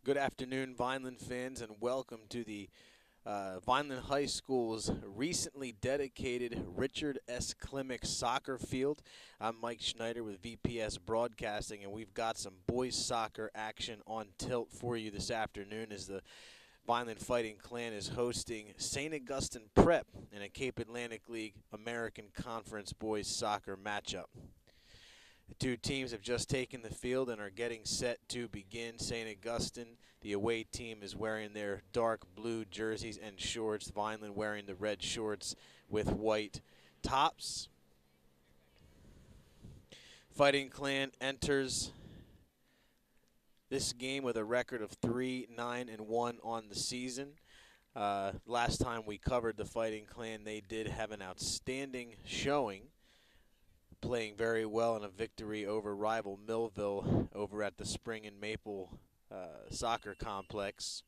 Good afternoon, Vineland fans, and welcome to the Vineland High School's recently dedicated Richard S. Klimek soccer field. I'm Mike Schneider with VPS Broadcasting, and we've got some boys soccer action on tilt for you this afternoon as the Vineland Fighting Clan is hosting St. Augustine Prep in a Cape Atlantic League American Conference boys soccer matchup. The two teams have just taken the field and are getting set to begin. St. Augustine, the away team, is wearing their dark blue jerseys and shorts. Vineland wearing the red shorts with white tops. Fighting Clan enters this game with a record of 3-9-1 on the season. Last time we covered the Fighting Clan, they did have an outstanding showing, playing very well in a victory over rival Millville over at the Spring and Maple soccer complex.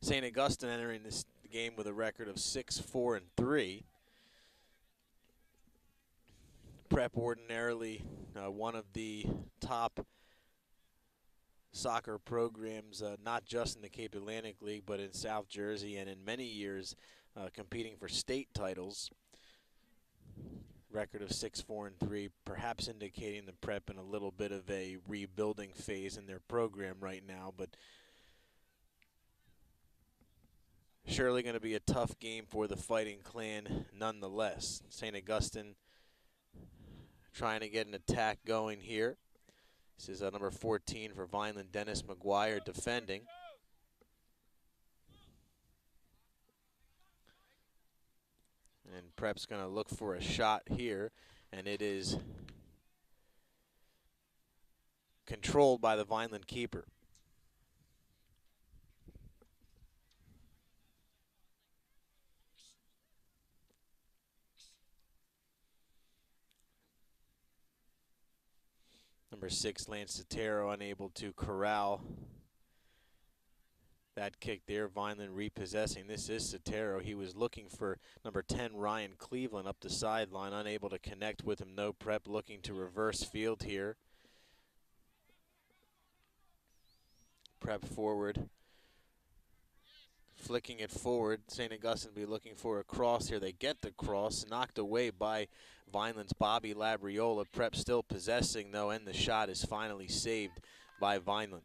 St. Augustine entering this game with a record of 6-4-3. Prep ordinarily one of the top soccer programs, not just in the Cape Atlantic League, but in South Jersey, and in many years competing for state titles. Record of 6-4-3, perhaps indicating the Prep in a little bit of a rebuilding phase in their program right now, but surely going to be a tough game for the Fighting Clan nonetheless. St. Augustine trying to get an attack going here. This is number 14 for Vineland, Dennis McGuire, defending. And Prep's going to look for a shot here, and it is controlled by the Vineland keeper. Number 6, Lance Sotero, unable to corral that kick there. Vineland repossessing. This is Sotero. He was looking for number 10, Ryan Cleveland, up the sideline, unable to connect with him. No Prep looking to reverse field here. Prep forward, flicking it forward. St. Augustine be looking for a cross here. They get the cross, knocked away by Vineland's Bobby Labriola. Prep still possessing, though, and the shot is finally saved by Vineland.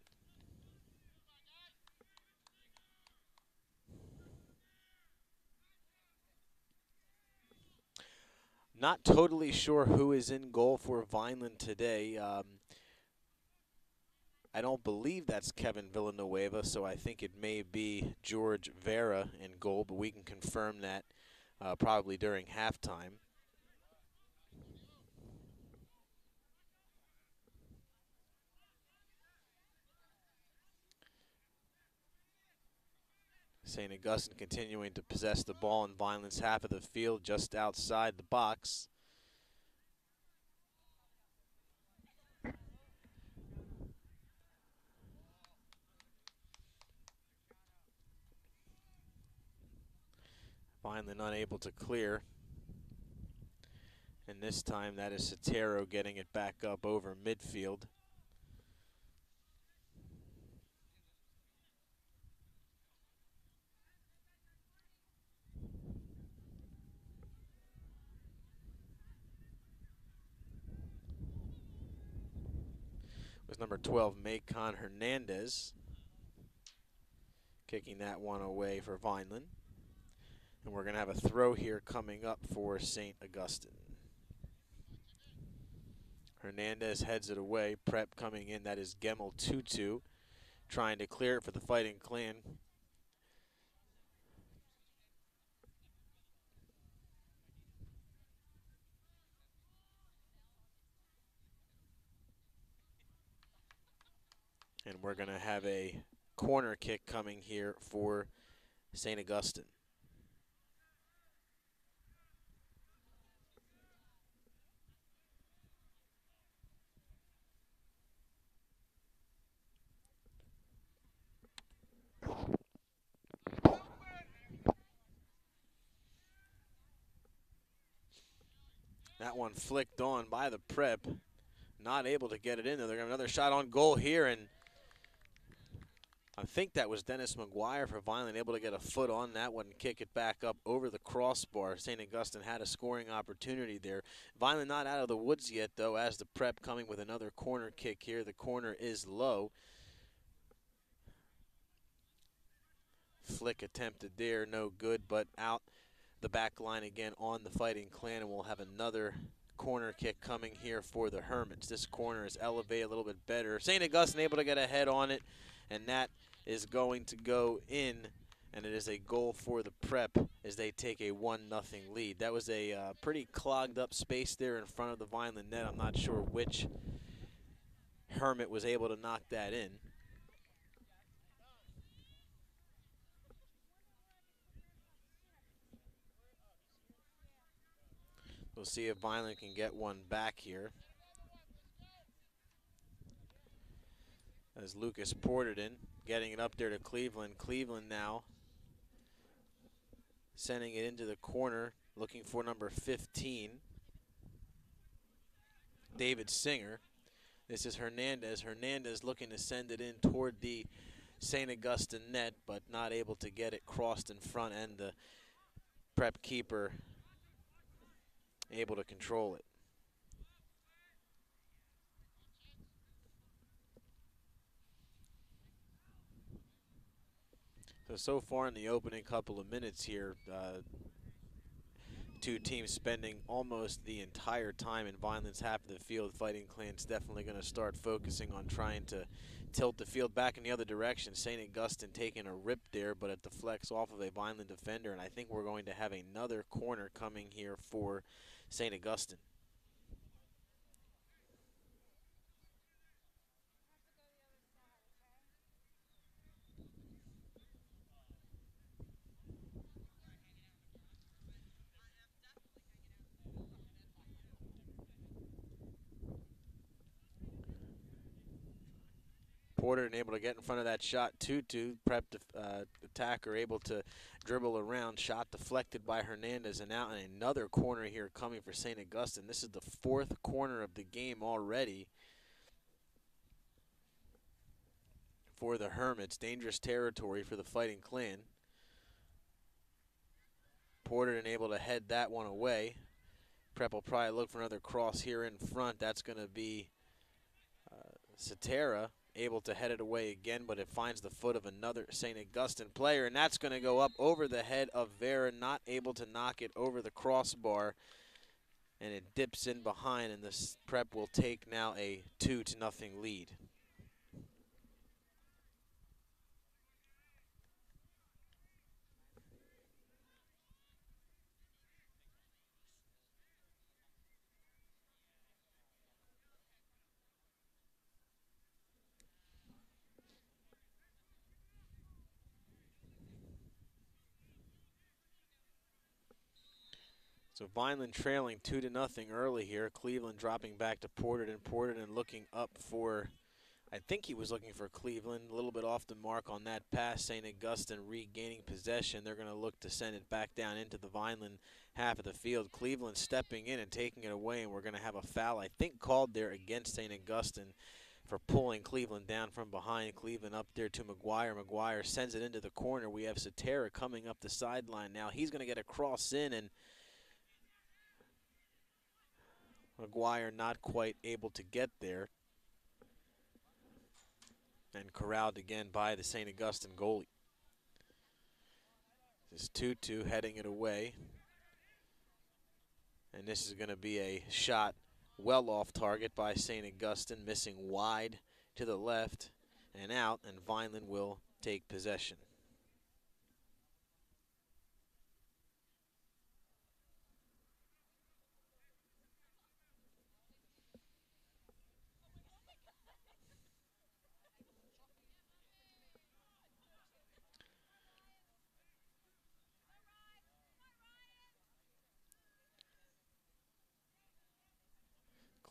Not totally sure who is in goal for Vineland today. I don't believe that's Kevin Villanueva, so I think it may be George Vera in goal, but we can confirm that probably during halftime. St. Augustine continuing to possess the ball in Vineland's half of the field, just outside the box. Vineland unable to clear. And this time that is Sotero getting it back up over midfield. Was number 12, Macon Hernandez, kicking that one away for Vineland. And we're going to have a throw here coming up for St. Augustine. Hernandez heads it away. Prep coming in. That is Gemmel Tutu trying to clear it for the Fighting Clan. And we're going to have a corner kick coming here for St. Augustine. That one flicked on by the Prep. Not able to get it in there. They're going to have another shot on goal here, and I think that was Dennis McGuire for Vineland, able to get a foot on that one and kick it back up over the crossbar. St. Augustine had a scoring opportunity there. Vineland not out of the woods yet, though, as the Prep coming with another corner kick here. The corner is low. Flick attempted there, no good, but out the back line again on the Fighting Clan, and we'll have another corner kick coming here for the Hermits. This corner is elevated a little bit better. St. Augustine able to get a head on it, and that is going to go in, and it is a goal for the Prep as they take a 1-0 lead. That was a pretty clogged up space there in front of the Vineland net. I'm not sure which Hermit was able to knock that in. We'll see if Vineland can get one back here. As Lucas Porterden getting it up there to Cleveland. Cleveland now sending it into the corner, looking for number 15, David Singer. This is Hernandez. Hernandez looking to send it in toward the St. Augustine net, but not able to get it crossed in front, and the Prep keeper able to control it. So far in the opening couple of minutes here, two teams spending almost the entire time in Vineland's half of the field. Fighting Clan's definitely going to start focusing on trying to tilt the field back in the other direction. St. Augustine taking a rip there, but it deflects off of a Vineland defender, and I think we're going to have another corner coming here for St. Augustine. Porter able to get in front of that shot. 2-2. Prep attacker able to dribble around. Shot deflected by Hernandez, and now another corner here coming for St. Augustine. This is the fourth corner of the game already for the Hermits. Dangerous territory for the Fighting Clan. Porter able to head that one away. Prep will probably look for another cross here in front. That's going to be Cetera able to head it away again, but it finds the foot of another St. Augustine player, and that's going to go up over the head of Vera, not able to knock it over the crossbar, and it dips in behind, and this Prep will take now a 2-0 lead. So Vineland trailing 2-0 early here. Cleveland dropping back to Porterden. Porterden looking up for, I think he was looking for Cleveland. A little bit off the mark on that pass. St. Augustine regaining possession. They're going to look to send it back down into the Vineland half of the field. Cleveland stepping in and taking it away, and we're going to have a foul, I think, called there against St. Augustine for pulling Cleveland down from behind. Cleveland up there to McGuire. McGuire sends it into the corner. We have Cetera coming up the sideline now. He's going to get a cross in, and McGuire not quite able to get there, and corralled again by the St. Augustine goalie. This is 2-2 heading it away, and this is going to be a shot well off target by St. Augustine, missing wide to the left and out, and Vineland will take possession.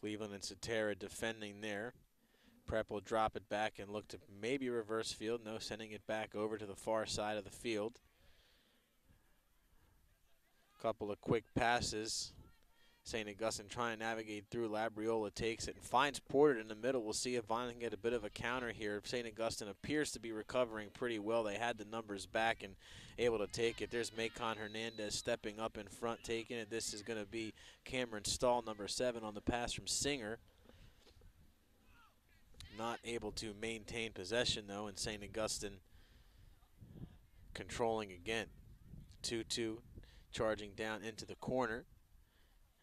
Cleveland and Cetera defending there. Prep will drop it back and look to maybe reverse field. No, sending it back over to the far side of the field. Couple of quick passes St. Augustine trying to navigate through. Labriola takes it and finds Porter in the middle. We'll see if Vineland can get a bit of a counter here. St. Augustine appears to be recovering pretty well. They had the numbers back and able to take it. There's Macon Hernandez stepping up in front, taking it. This is going to be Cameron Stahl, number 7, on the pass from Singer. Not able to maintain possession, though, and St. Augustine controlling again. 2-2 charging down into the corner.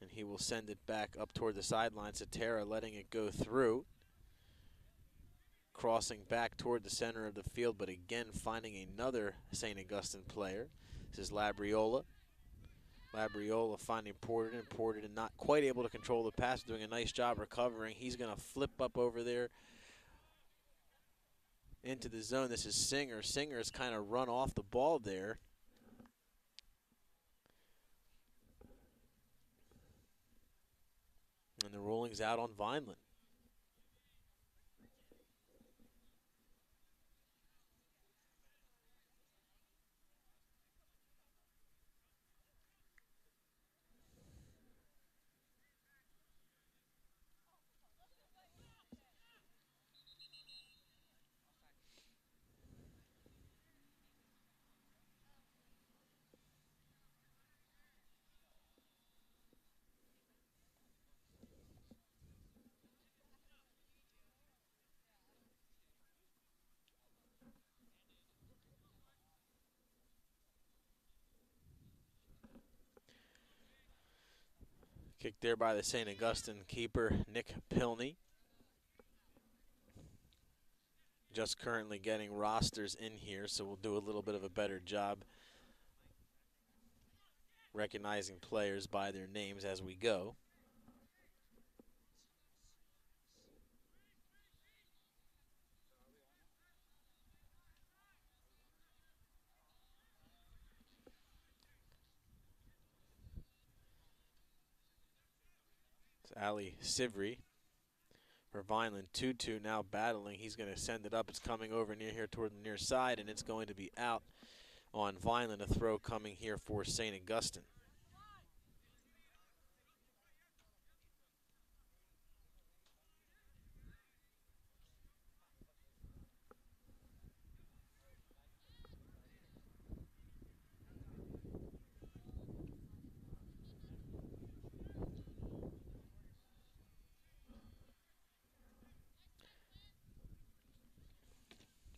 And he will send it back up toward the sideline. Satera letting it go through. Crossing back toward the center of the field, but again finding another St. Augustine player. This is Labriola. Labriola finding Porter, and Porter not quite able to control the pass, doing a nice job recovering. He's going to flip up over there into the zone. This is Singer. Singer has kind of run off the ball there. And the ruling's out on Vineland. Kicked there by the St. Augustine keeper, Nick Pilney. Just currently getting rosters in here, so we'll do a little bit of a better job recognizing players by their names as we go. It's Ali Sivri for Vineland. 2-2 now battling. He's going to send it up. It's coming over near here toward the near side, and it's going to be out on Vineland. A throw coming here for St. Augustine.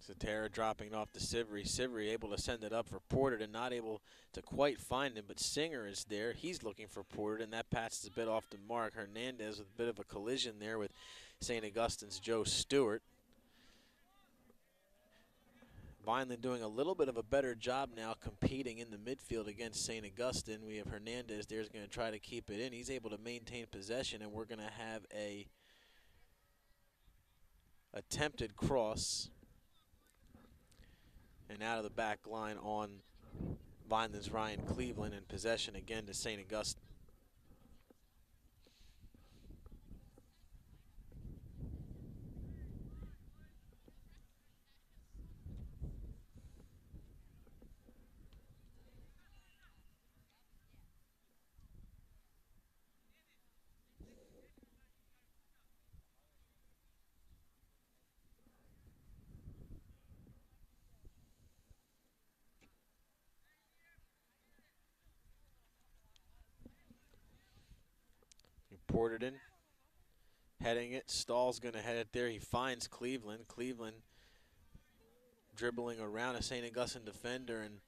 Satera dropping off to Sivri. Sivri able to send it up for Porter, and not able to quite find him, but Singer is there. He's looking for Porter, and that pass is a bit off the mark. Hernandez with a bit of a collision there with St. Augustine's Joe Stewart. Vineland doing a little bit of a better job now competing in the midfield against St. Augustine. We have Hernandez there's going to try to keep it in. He's able to maintain possession, and we're going to have a attempted cross and out of the back line on Vineland's Ryan Cleveland, in possession again to St. Augustine. Porterden heading it. Stahl's going to head it there. He finds Cleveland. Cleveland dribbling around a St. Augustine defender and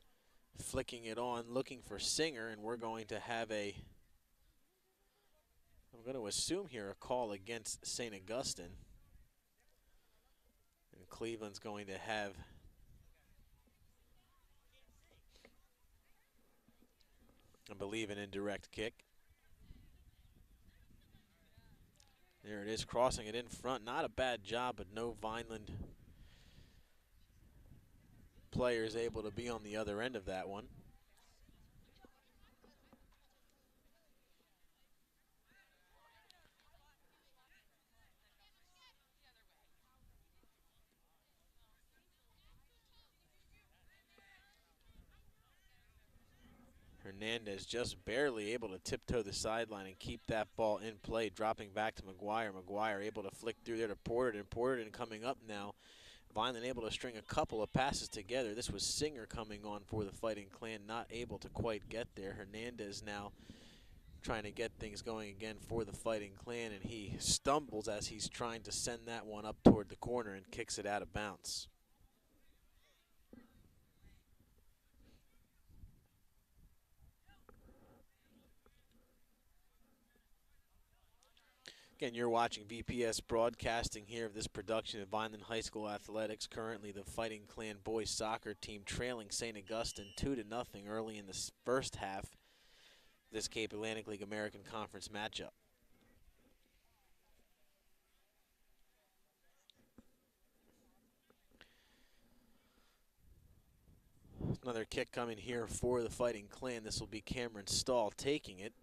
flicking it on, looking for Singer, and we're going to have I'm going to assume here, a call against St. Augustine. And Cleveland's going to have I believe an indirect kick. There it is, crossing it in front. Not a bad job, but no Vineland players able to be on the other end of that one. Hernandez just barely able to tiptoe the sideline and keep that ball in play, dropping back to McGuire. McGuire able to flick through there to Porterton. Porterton coming up now. Vineland able to string a couple of passes together. This was Singer coming on for the Fighting Clan, not able to quite get there. Hernandez now trying to get things going again for the Fighting Clan, and he stumbles as he's trying to send that one up toward the corner and kicks it out of bounds. Again, you're watching VPS broadcasting here of this production of Vineland High School Athletics. Currently, the Fighting Clan boys soccer team trailing St. Augustine 2-0 early in the first half of this Cape Atlantic League American Conference matchup. Another kick coming here for the Fighting Clan. This will be Cameron Stahl taking it.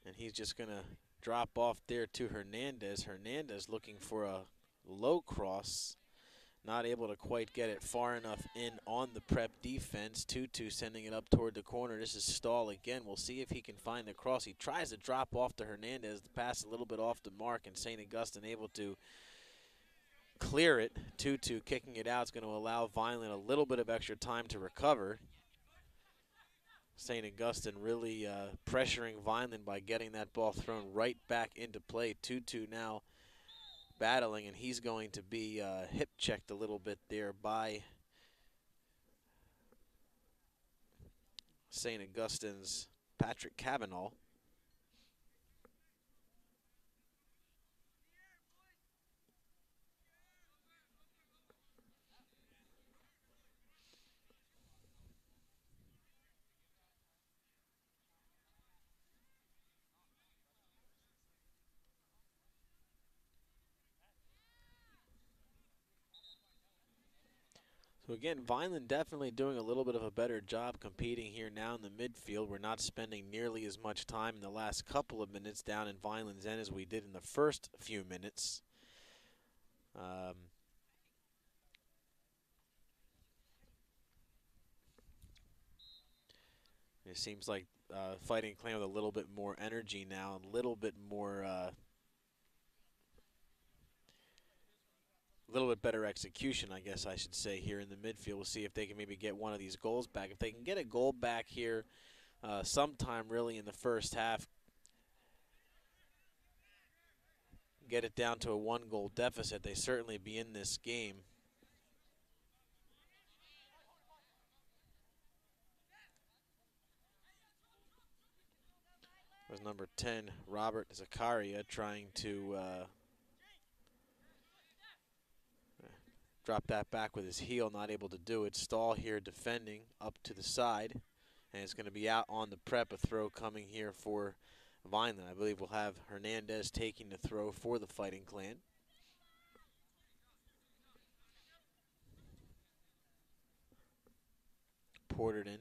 And he's just going to drop off there to Hernandez. Hernandez looking for a low cross. Not able to quite get it far enough in on the prep defense. Tutu sending it up toward the corner. This is Stahl again. We'll see if he can find the cross. He tries to drop off to Hernandez. The pass a little bit off the mark, and St. Augustine able to clear it. Tutu kicking it out is going to allow Vineland a little bit of extra time to recover. St. Augustine really pressuring Vineland by getting that ball thrown right back into play. Tutu now battling, and he's going to be hip checked a little bit there by St. Augustine's Patrick Cavanaugh. So again, Vineland definitely doing a little bit of a better job competing here now in the midfield. We're not spending nearly as much time in the last couple of minutes down in Vineland's end as we did in the first few minutes. It seems like Fighting Clan with a little bit more energy now, a little bit better execution, I guess I should say, here in the midfield. We'll see if they can maybe get one of these goals back. If they can get a goal back here sometime really in the first half, get it down to a 1-goal deficit, they certainly be in this game. It was number 10, Robert Zakaria, trying to drop that back with his heel, not able to do it. Stahl here defending up to the side, and it's going to be out on the prep. A throw coming here for Vineland. I believe we'll have Hernandez taking the throw for the Fighting Clan. Porterton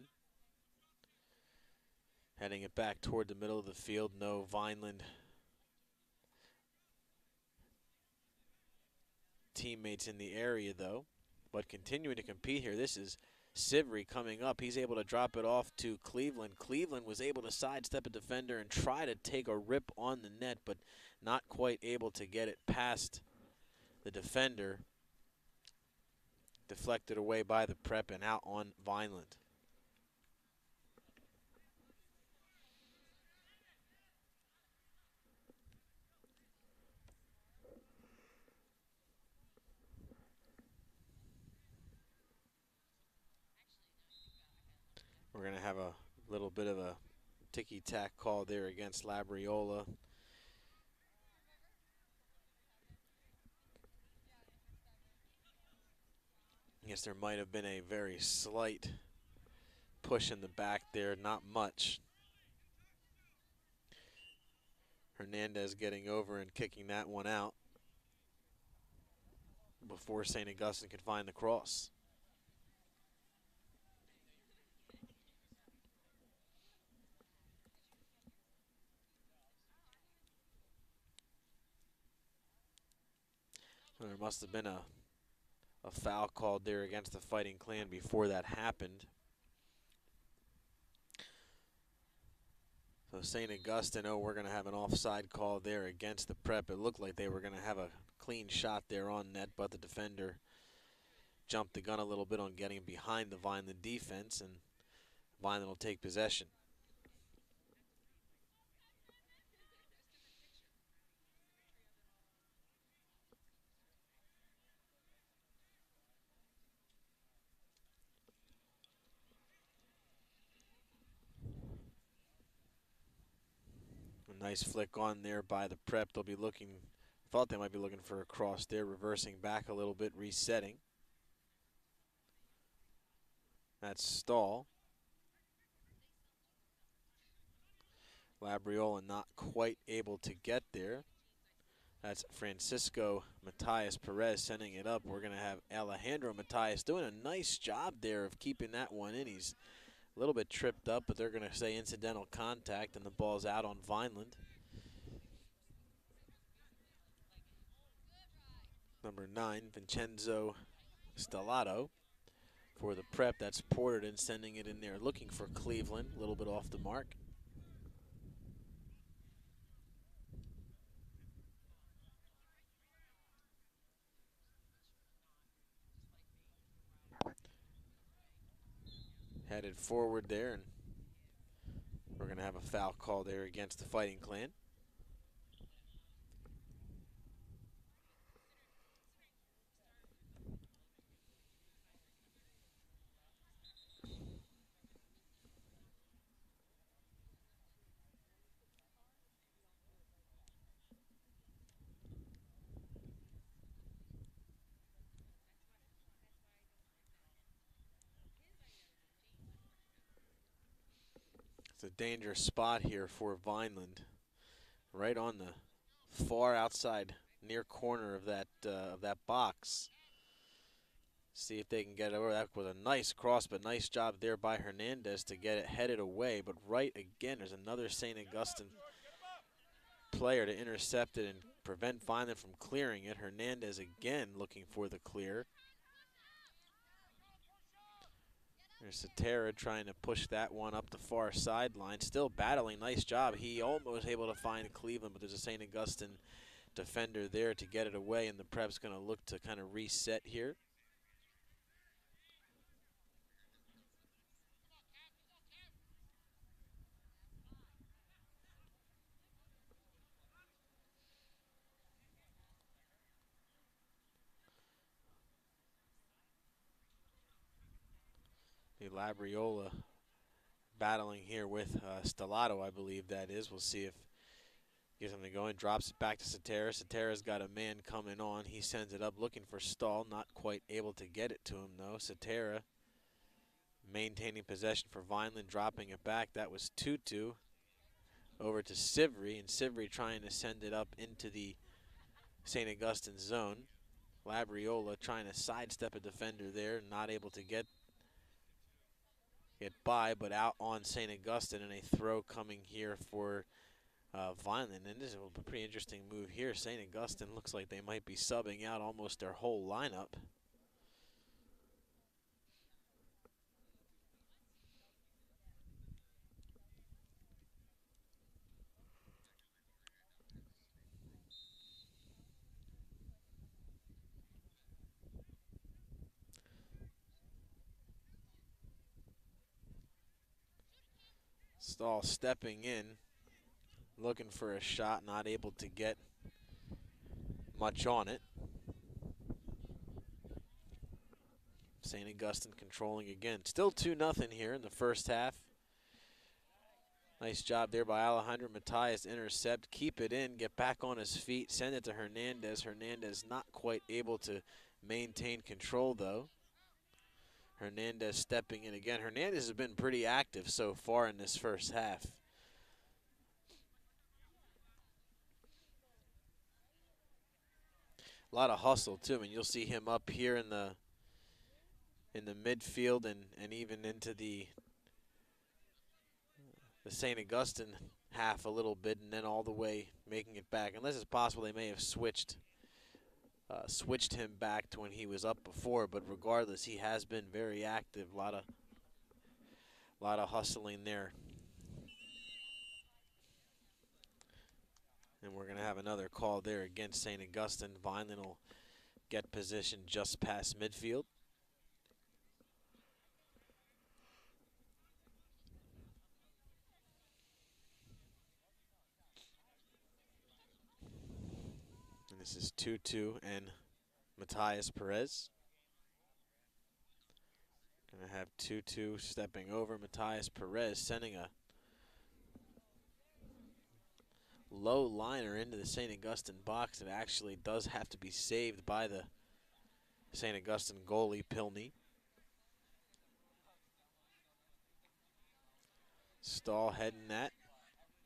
heading it back toward the middle of the field. No Vineland teammates in the area though, but continuing to compete here. This is Sivry coming up. He's able to drop it off to Cleveland. Cleveland was able to sidestep a defender and try to take a rip on the net, but not quite able to get it past the defender. Deflected away by the prep and out on Vineland. We're going to have a little bit of a ticky-tack call there against Labriola. I guess there might have been a very slight push in the back there, not much. Hernandez getting over and kicking that one out before St. Augustine could find the cross. There must have been a a foul called there against the Fighting Clan before that happened. So St. Augustine, we're going to have an offside call there against the Prep. It looked like they were going to have a clean shot there on net, but the defender jumped the gun a little bit on getting behind the Vineland defense, and Vineland will take possession. A nice flick on there by the Prep. They'll be looking, thought they might be looking for a cross there, reversing back a little bit, resetting. That's Stahl. Labriola not quite able to get there. That's Francisco Matias Perez sending it up. We're going to have Alejandro Matias doing a nice job there of keeping that one in. He's a little bit tripped up, but they're going to say incidental contact, and the ball's out on Vineland. Number 9, Vincenzo Stellato for the Prep. That's Porterton sending it in there, looking for Cleveland, a little bit off the mark. Headed forward there, and we're going to have a foul call there against the Fighting Clan. It's a dangerous spot here for Vineland, right on the far outside near corner of that box. See if they can get over. That was a nice cross, but nice job there by Hernandez to get it headed away. But right again, there's another St. Augustine player to intercept it and prevent Vineland from clearing it. Hernandez again looking for the clear. There's Satera trying to push that one up the far sideline. Still battling. Nice job. He almost able to find Cleveland, but there's a St. Augustine defender there to get it away, and the Prep's going to look to kind of reset here. The Labriola battling here with Stellato, I believe that is. We'll see if gets something going. Drops it back to Satera. Satera's got a man coming on. He sends it up looking for Stahl. Not quite able to get it to him, though. Satera maintaining possession for Vineland, dropping it back. That was Tutu over to Sivry, and Sivry trying to send it up into the St. Augustine zone. Labriola trying to sidestep a defender there, not able to get by, but out on St. Augustine, and a throw coming here for Vineland. And this is a pretty interesting move here. St. Augustine looks like they might be subbing out almost their whole lineup. Stahl stepping in, looking for a shot, not able to get much on it. St. Augustine controlling again. Still 2-0 here in the first half. Nice job there by Alejandro Matias to intercept, keep it in, get back on his feet, send it to Hernandez. Hernandez not quite able to maintain control, though. Hernandez stepping in again. Hernandez has been pretty active so far in this first half. A lot of hustle, too. I mean, you'll see him up here in the midfield and even into the St. Augustine half a little bit, and then all the way making it back. Unless it's possible they may have switched switched him back to when he was up before. But regardless, he has been very active. A lot of hustling there. And we're going to have another call there against St. Augustine. Vineland will get position just past midfield. And this is Tutu and Matthias Perez. Going to have Tutu stepping over Matthias Perez, sending a low liner into the St. Augustine box. It actually does have to be saved by the St. Augustine goalie, Pilney. Stahl heading that.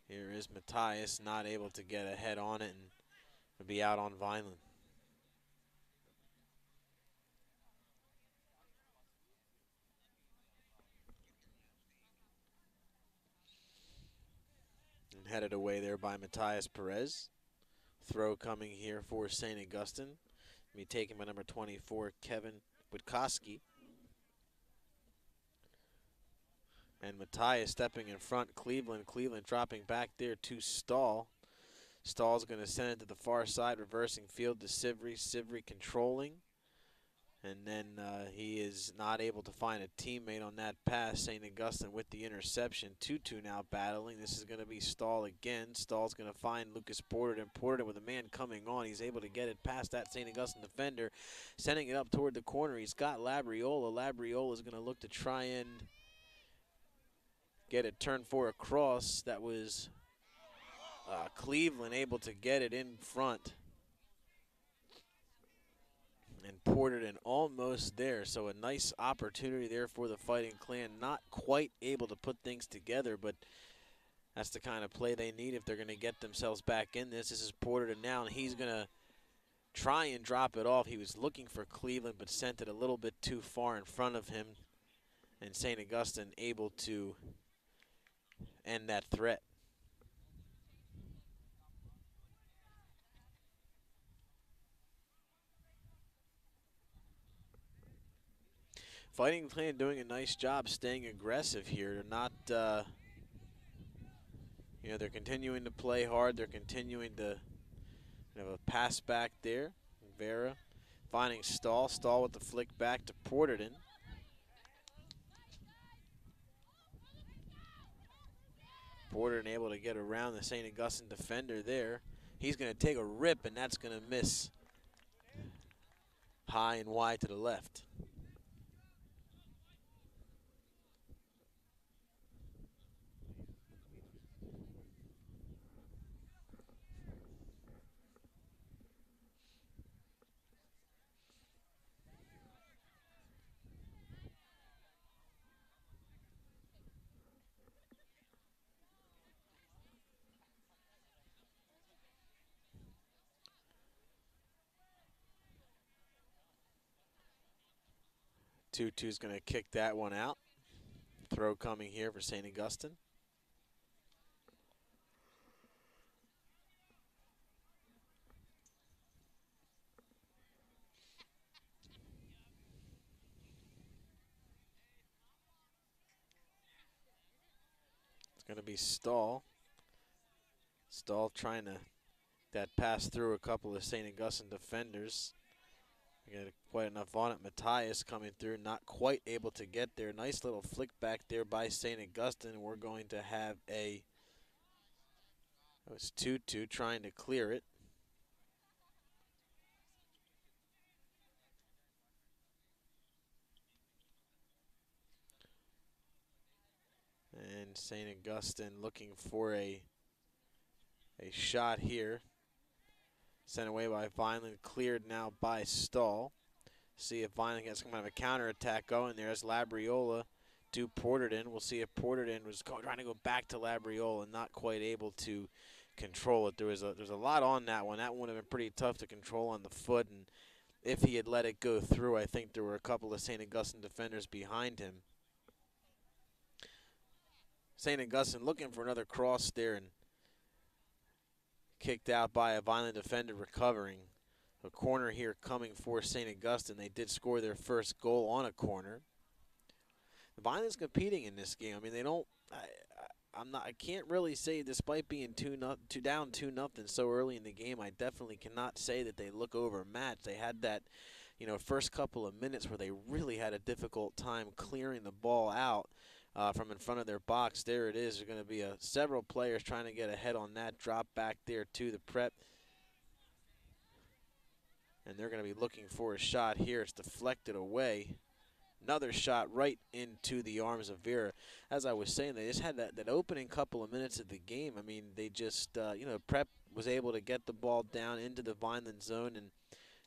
Here is Matthias, not able to get a head on it and will be out on Vineland. And headed away there by Matthias Perez. Throw coming here for St. Augustine. Be taken by number 24, Kevin Witkowski. And Matthias stepping in front. Cleveland dropping back there to Stahl. Stahl's going to send it to the far side, reversing field to Sivry. Sivry controlling. And then he is not able to find a teammate on that pass. St. Augustine with the interception. Tutu now battling. This is going to be Stahl again. Stahl's going to find Lucas Porter, and Porter with a man coming on. He's able to get it past that St. Augustine defender, sending it up toward the corner. He's got Labriola. Labriola is going to look to try and get it turned for a cross. That was Cleveland able to get it in front. And Porterton almost there, so a nice opportunity there for the Fighting Clan. Not quite able to put things together, but that's the kind of play they need if they're going to get themselves back in this. This is Porterton now, and he's going to try and drop it off. He was looking for Cleveland, but sent it a little bit too far in front of him. And St. Augustine able to end that threat. Fighting Clan doing a nice job staying aggressive here. They're not, they're continuing to play hard. They're continuing to have a pass back there. Vera finding Stahl. Stahl with the flick back to Porterton. Porterton able to get around the St. Augustine defender there. He's going to take a rip, and that's going to miss high and wide to the left. Tutu's going to kick that one out. Throw coming here for St. Augustine. It's going to be Stahl. Stahl trying to that pass through a couple of St. Augustine defenders. Got quite enough on it. Matthias coming through, not quite able to get there. Nice little flick back there by St. Augustine. We're going to have that was Tutu trying to clear it. And St. Augustine looking for a shot here. Sent away by Vineland, cleared now by Stahl. See if Vineland gets some kind of a counterattack going. There's Labriola to Porterton. We'll see if Porterton was trying to go back to Labriola, not quite able to control it. There's a lot on that one. That one would have been pretty tough to control on the foot, and if he had let it go through, I think there were a couple of St. Augustine defenders behind him. St. Augustine looking for another cross there and kicked out by a Vineland defender recovering. A corner here coming for St. Augustine. They did score their first goal on a corner. Vineland's competing in this game. I mean, they don't. I can't really say, despite being down 2-0 so early in the game, I definitely cannot say that they look overmatched. They had that, first couple of minutes where they really had a difficult time clearing the ball out from in front of their box. There it is. There's going to be several players trying to get ahead on that drop back there to the prep. And they're going to be looking for a shot here. It's deflected away. Another shot right into the arms of Vera. As I was saying, they just had that opening couple of minutes of the game. I mean, they just, Prep was able to get the ball down into the Vineland zone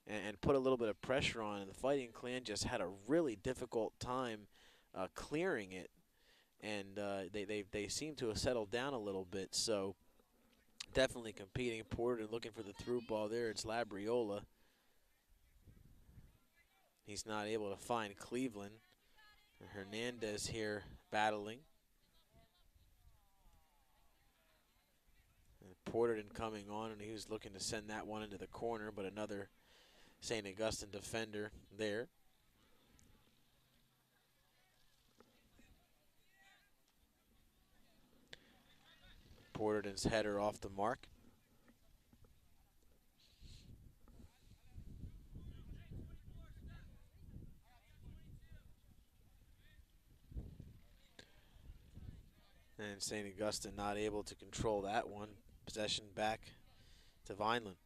and put a little bit of pressure on. And the Fighting Clan just had a really difficult time clearing it. And they seem to have settled down a little bit. So definitely competing. Porter looking for the through ball there. It's Labriola. He's not able to find Cleveland. Hernandez here battling. And Porterton coming on, and he was looking to send that one into the corner, but another St. Augustine defender there. Porterton's header off the mark. And St. Augustine not able to control that one. Possession back to Vineland.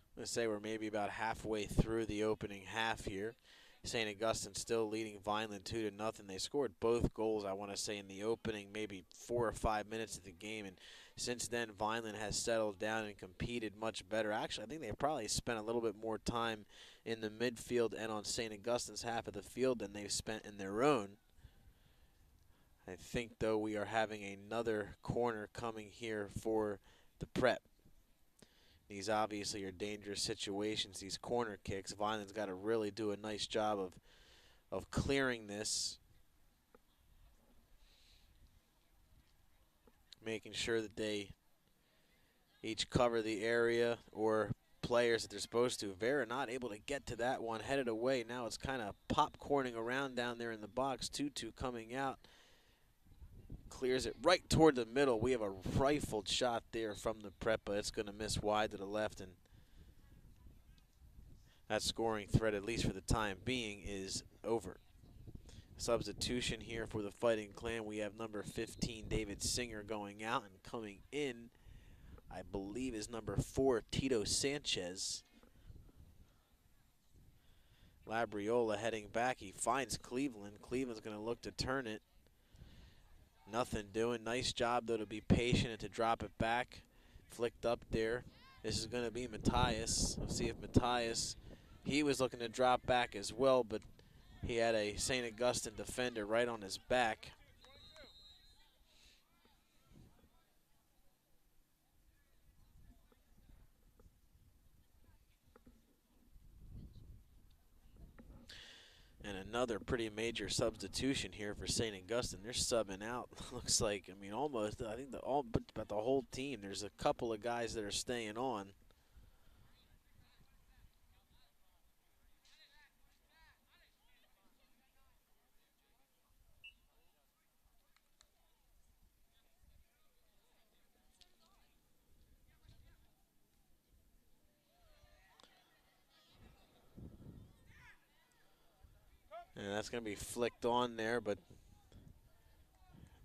I'm going to say we're maybe about halfway through the opening half here. St. Augustine still leading Vineland 2-0. They scored both goals, I want to say, in the opening maybe 4 or 5 minutes of the game. And since then, Vineland has settled down and competed much better. Actually, I think they've probably spent a little bit more time in the midfield and on St. Augustine's half of the field than they've spent in their own. I think, though, we are having another corner coming here for the Prep. These obviously are dangerous situations, these corner kicks. Vineland's got to really do a nice job of clearing this. Making sure that they each cover the area or players that they're supposed to. Vera not able to get to that one, headed away. Now it's kind of popcorning around down there in the box. 2-2 coming out. Clears it right toward the middle. We have a rifled shot there from the Prep, but it's going to miss wide to the left, and that scoring threat, at least for the time being, is over. Substitution here for the Fighting Clan. We have number 15, David Singer, going out, and coming in, I believe, is number 4, Tito Sanchez. Labriola heading back. He finds Cleveland. Cleveland's going to look to turn it. Nothing doing. Nice job, though, to be patient and to drop it back. Flicked up there. This is going to be Matthias. Let's see if Matthias, he was looking to drop back as well, but he had a St. Augustine defender right on his back. And another pretty major substitution here for St. Augustine. They're subbing out. Looks like, I mean, almost, I think but the whole team. There's a couple of guys that are staying on. And that's going to be flicked on there, but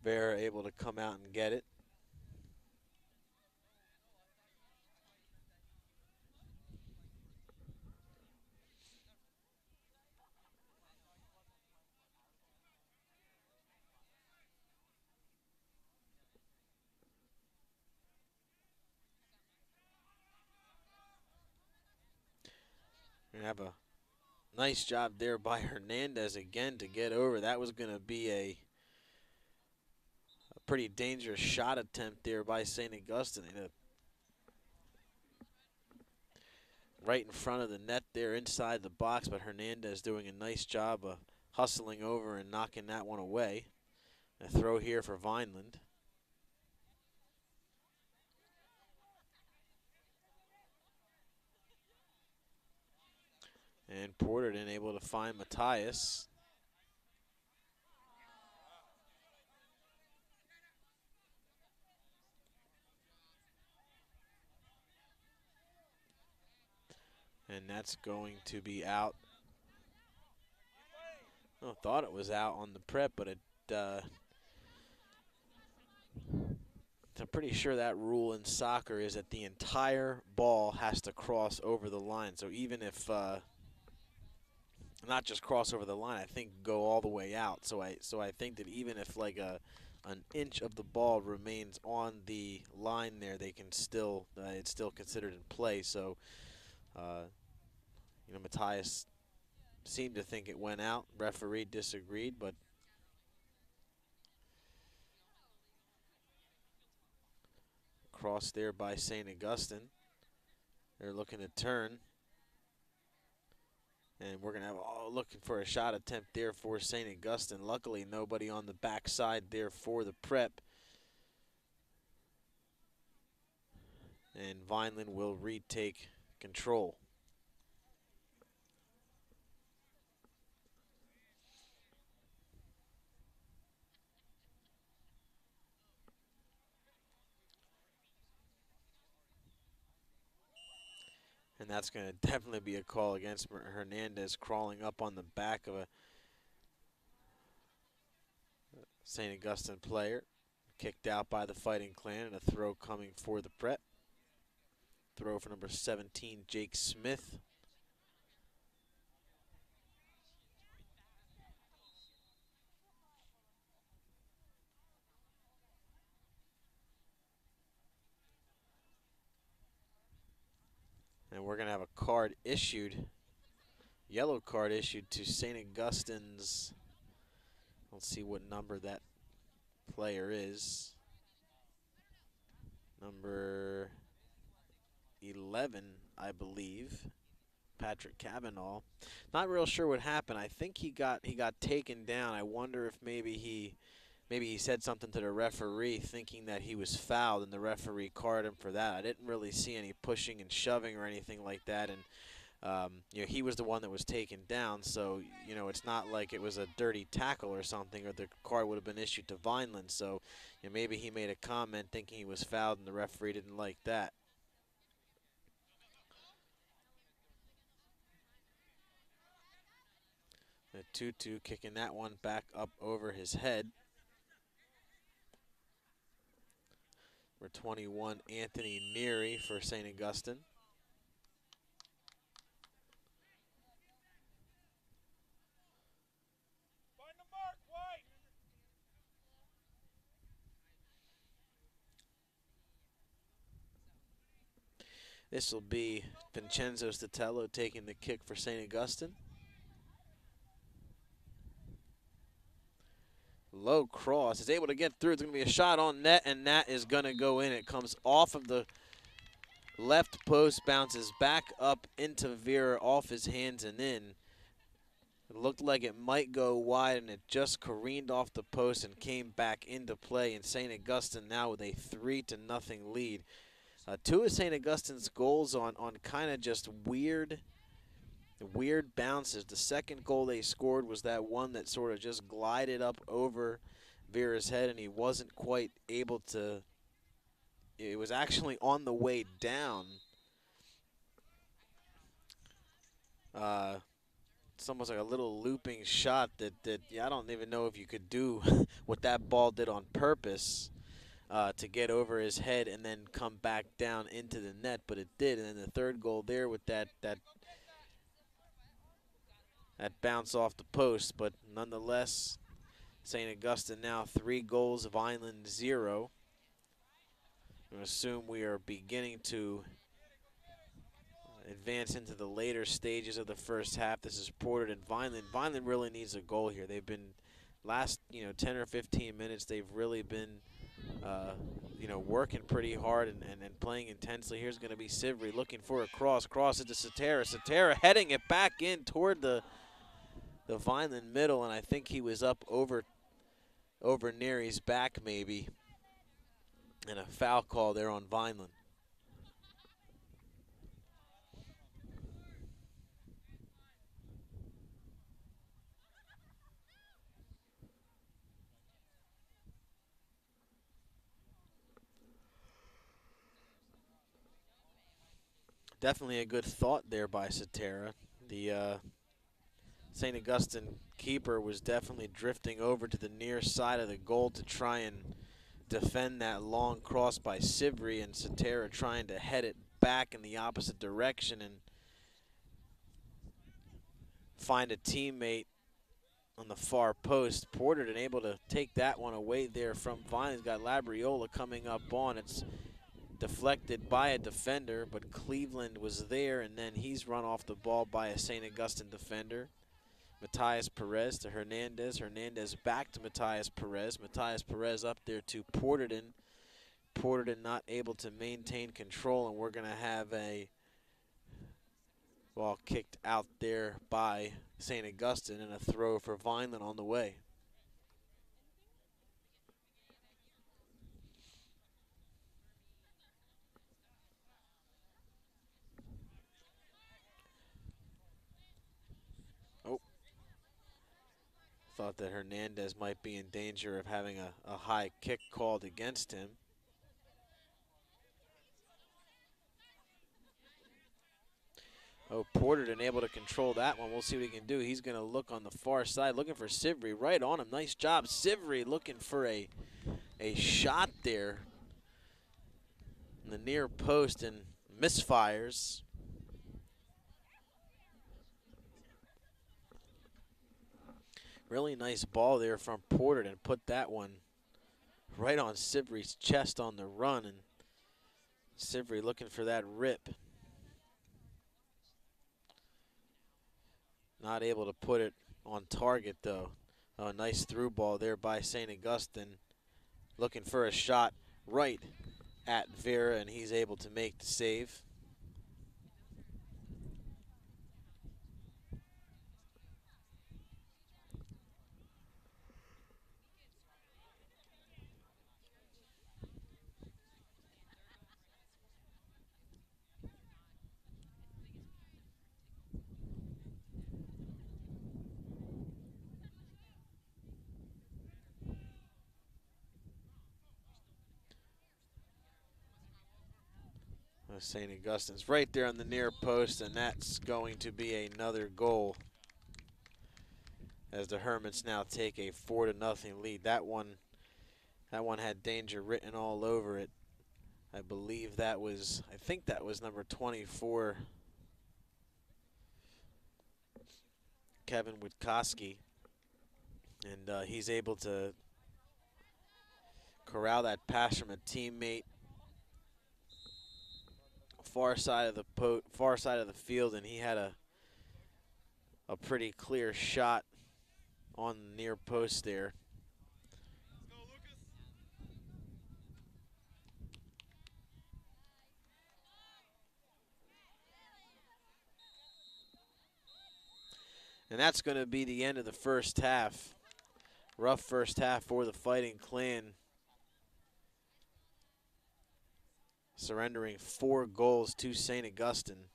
Vera able to come out and get it. We're going to have a nice job there by Hernandez again to get over. That was going to be a pretty dangerous shot attempt there by St. Augustine. Right in front of the net there inside the box, but Hernandez doing a nice job of hustling over and knocking that one away. A throw here for Vineland. And Porter then able to find Matthias. And that's going to be out. I thought it was out on the prep, but I'm pretty sure that rule in soccer is that the entire ball has to cross over the line. So even if not just cross over the line, I think go all the way out. So I think that even if like an inch of the ball remains on the line there, they can still it's still considered in play. So Matthias seemed to think it went out. Referee disagreed, but crossed there by St. Augustine. They're looking to turn. And we're going to have looking for a shot attempt there for St. Augustine. Luckily, nobody on the backside there for the prep. And Vineland will retake control. And that's going to definitely be a call against Hernandez, crawling up on the back of a St. Augustine player. Kicked out by the Fighting Clan, and a throw coming for the prep. Throw for number 17, Jake Smith. And we're going to have a card issued, yellow card issued to St. Augustine's. Let's see what number that player is. Number 11, I believe, Patrick Cavanaugh. Not real sure what happened. I think he got taken down. I wonder if maybe he said something to the referee thinking that he was fouled, and the referee carded him for that. I didn't really see any pushing and shoving or anything like that, and he was the one that was taken down, so it's not like it was a dirty tackle or something, or the card would have been issued to Vineland. So maybe he made a comment thinking he was fouled, and the referee didn't like that. The 2-2 kicking that one back up over his head. Number 21, Anthony Neary for St. Augustine. This will be Vincenzo Statello taking the kick for St. Augustine. Low cross. Is able to get through. It's going to be a shot on net, and that is going to go in. It comes off of the left post, bounces back up into Vera, off his hands and in. It looked like it might go wide, and it just careened off the post and came back into play. And St. Augustine now with a 3-0 lead. Two of St. Augustine's goals on kind of just weird bounces. The second goal they scored was that one that sort of just glided up over Vera's head, and he wasn't quite able to. It was actually on the way down. It's almost like a little looping shot that I don't even know if you could do what that ball did on purpose. To get over his head and then come back down into the net, but it did. And then the third goal there with that bounce off the post, but nonetheless, St. Augustine now 3 goals, Vineland 0. I assume we are beginning to advance into the later stages of the first half. This is Porter and Vineland. Vineland really needs a goal here. They've been last 10 or 15 minutes. They've really been working pretty hard and playing intensely. Here's going to be Sivry looking for a cross. Cross into Satera. Satera heading it back in toward the Vineland middle, and I think he was up over Neary's back maybe. And a foul call there on Vineland. Definitely a good thought there by Cetera. The St. Augustine keeper was definitely drifting over to the near side of the goal to try and defend that long cross by Sivri, and Cetera trying to head it back in the opposite direction and find a teammate on the far post. Porter able to take that one away there from Vine. He's got Labriola coming up on. It's deflected by a defender, but Cleveland was there, and then he's run off the ball by a St. Augustine defender. Matias Perez to Hernandez. Hernandez back to Matias Perez. Matias Perez up there to Porterden. Porterden not able to maintain control, and we're going to have a ball kicked out there by St. Augustine and a throw for Vineland on the way. Oh, thought that Hernandez might be in danger of having a high kick called against him. Oh, Porterden able to control that one. We'll see what he can do. He's going to look on the far side, looking for Sivri. Right on him. Nice job. Sivri looking for a shot there in the near post and misfires. Really nice ball there from Porterden. Put that one right on Sivri's chest on the run, and Sivri looking for that rip. Not able to put it on target, though. Oh, nice through ball there by St. Augustine. Looking for a shot right at Vera, and he's able to make the save. St. Augustine's right there on the near post, and that's going to be another goal as the Hermits now take a 4-0 lead. That one had danger written all over it. I believe that was, I think that was number 24, Kevin Witkowski, and he's able to corral that pass from a teammate. Far side of the field, and he had a pretty clear shot on the near post there. And that's going to be the end of the first half. Rough first half for the Fighting Clan, surrendering 4 goals to St. Augustine.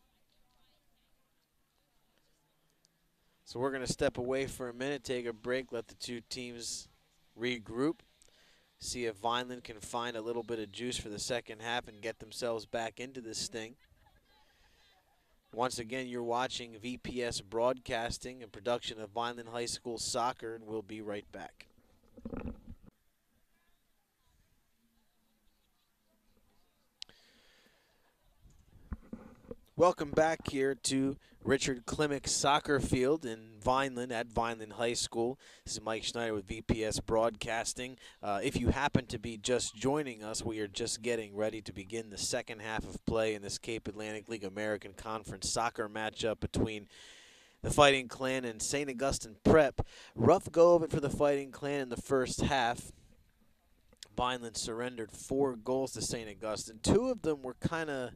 So we're going to step away for a minute, take a break, let the two teams regroup, see if Vineland can find a little bit of juice for the second half and get themselves back into this thing. Once again, you're watching VPS Broadcasting, a production of Vineland High School Soccer, and we'll be right back. Welcome back here to Richard Klimek Soccer Field in Vineland at Vineland High School. This is Mike Schneider with VPS Broadcasting. If you happen to be just joining us, we are just getting ready to begin the second half of play in this Cape Atlantic League American Conference soccer matchup between the Fighting Clan and St. Augustine Prep. Rough go of it for the Fighting Clan in the first half. Vineland surrendered 4 goals to St. Augustine. 2 of them were kind of,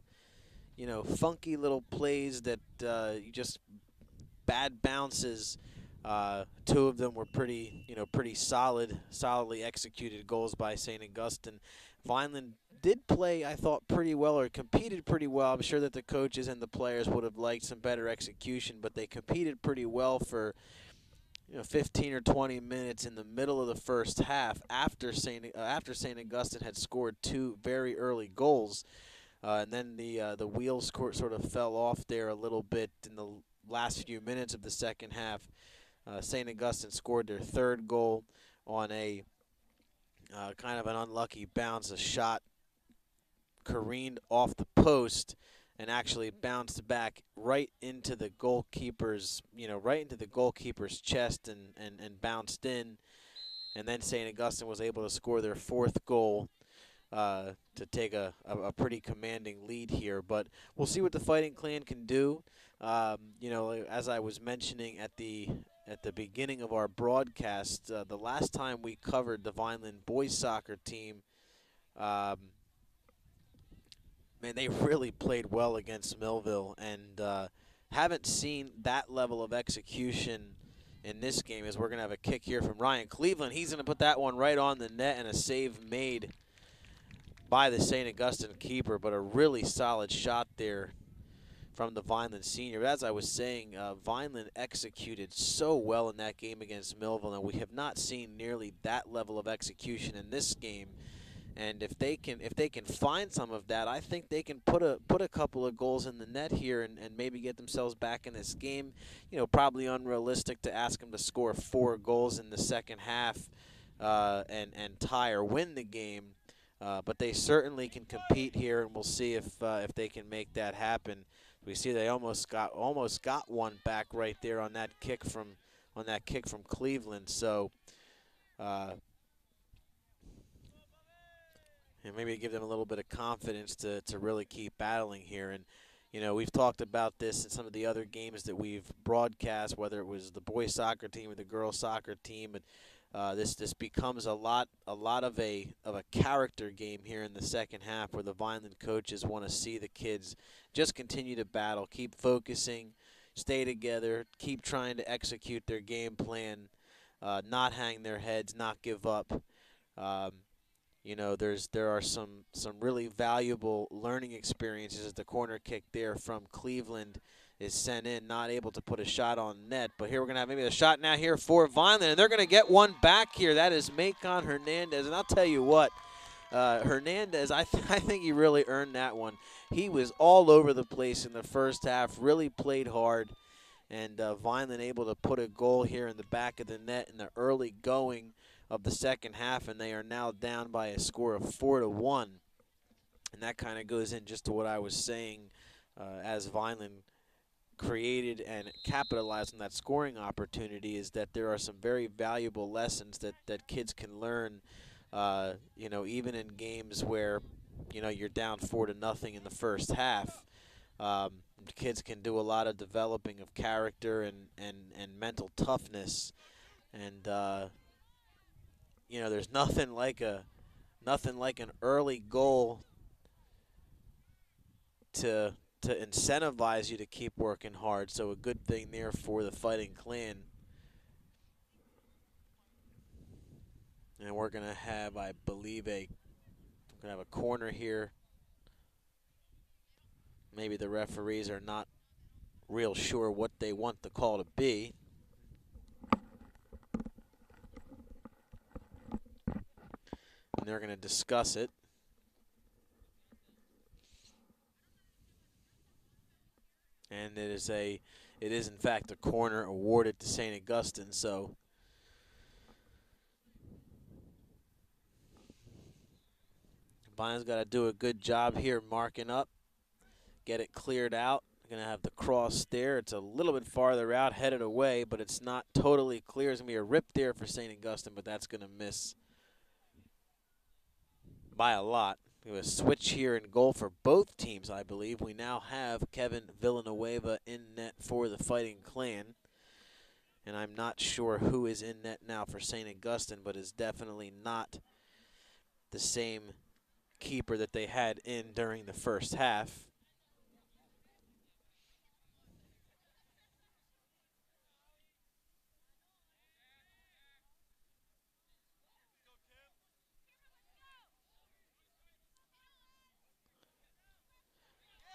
funky little plays that you just bad bounces. 2 of them were pretty solidly executed goals by St. Augustine. Vineland did play, I thought, pretty well, or competed pretty well. I'm sure that the coaches and the players would have liked some better execution, but they competed pretty well for 15 or 20 minutes in the middle of the first half after St. Augustine had scored 2 very early goals. And then the wheels sort of fell off there a little bit in the last few minutes of the second half. St. Augustine scored their third goal on a kind of an unlucky bounce. A shot careened off the post and actually bounced back right into the goalkeeper's, right into the goalkeeper's chest and bounced in. And then St. Augustine was able to score their fourth goal to take a pretty commanding lead here. But we'll see what the Fighting Clan can do. As I was mentioning at the beginning of our broadcast, the last time we covered the Vineland boys soccer team, man, they really played well against Millville, and haven't seen that level of execution in this game. As we're going to have a kick here from Ryan Cleveland. He's going to put that one right on the net, and a save made by the St. Augustine keeper, but a really solid shot there from the Vineland senior. But as I was saying, Vineland executed so well in that game against Millville, and we have not seen nearly that level of execution in this game. And if they can find some of that, I think they can put a couple of goals in the net here and maybe get themselves back in this game. Probably unrealistic to ask them to score 4 goals in the second half and tie or win the game. But they certainly can compete here, and we'll see if they can make that happen. We see they almost got one back right there on that kick from Cleveland. So. And maybe give them a little bit of confidence to really keep battling here. And, we've talked about this in some of the other games that we've broadcast, whether it was the boys soccer team or the girls soccer team. And this becomes a lot of a character game here in the second half, where the Vineland coaches want to see the kids just continue to battle, keep focusing, stay together, keep trying to execute their game plan, not hang their heads, not give up. There are some really valuable learning experiences as the corner kick there from Cleveland is sent in, not able to put a shot on net. But here we're going to have maybe a shot now here for Vineland, and they're going to get one back here. That is Macon Hernandez, and I'll tell you what, Hernandez, I think he really earned that one. He was all over the place in the first half, really played hard, and Vineland able to put a goal here in the back of the net in the early going of the second half, and they are now down by a score of 4-1. And that kind of goes in just to what I was saying, as Vineland created and capitalized on that scoring opportunity, is that there are some very valuable lessons that kids can learn, even in games where, you're down 4-0 in the first half. Kids can do a lot of developing of character and mental toughness, and there's nothing like an early goal to incentivize you to keep working hard. So a good thing there for the Fighting Clan. And we're gonna have, I believe, a corner here. Maybe the referees are not real sure what they want the call to be. And they're going to discuss it. And it is in fact a corner awarded to St. Augustine. So Vineland's got to do a good job here marking up, get it cleared out. Going to have the cross there. It's a little bit farther out, headed away, but it's not totally clear. It's going to be a rip there for St. Augustine, but that's going to miss by a lot. We have a switch here in goal for both teams, I believe. We now have Kevin Villanueva in net for the Fighting Clan. And I'm not sure who is in net now for St. Augustine, but is definitely not the same keeper that they had in during the first half.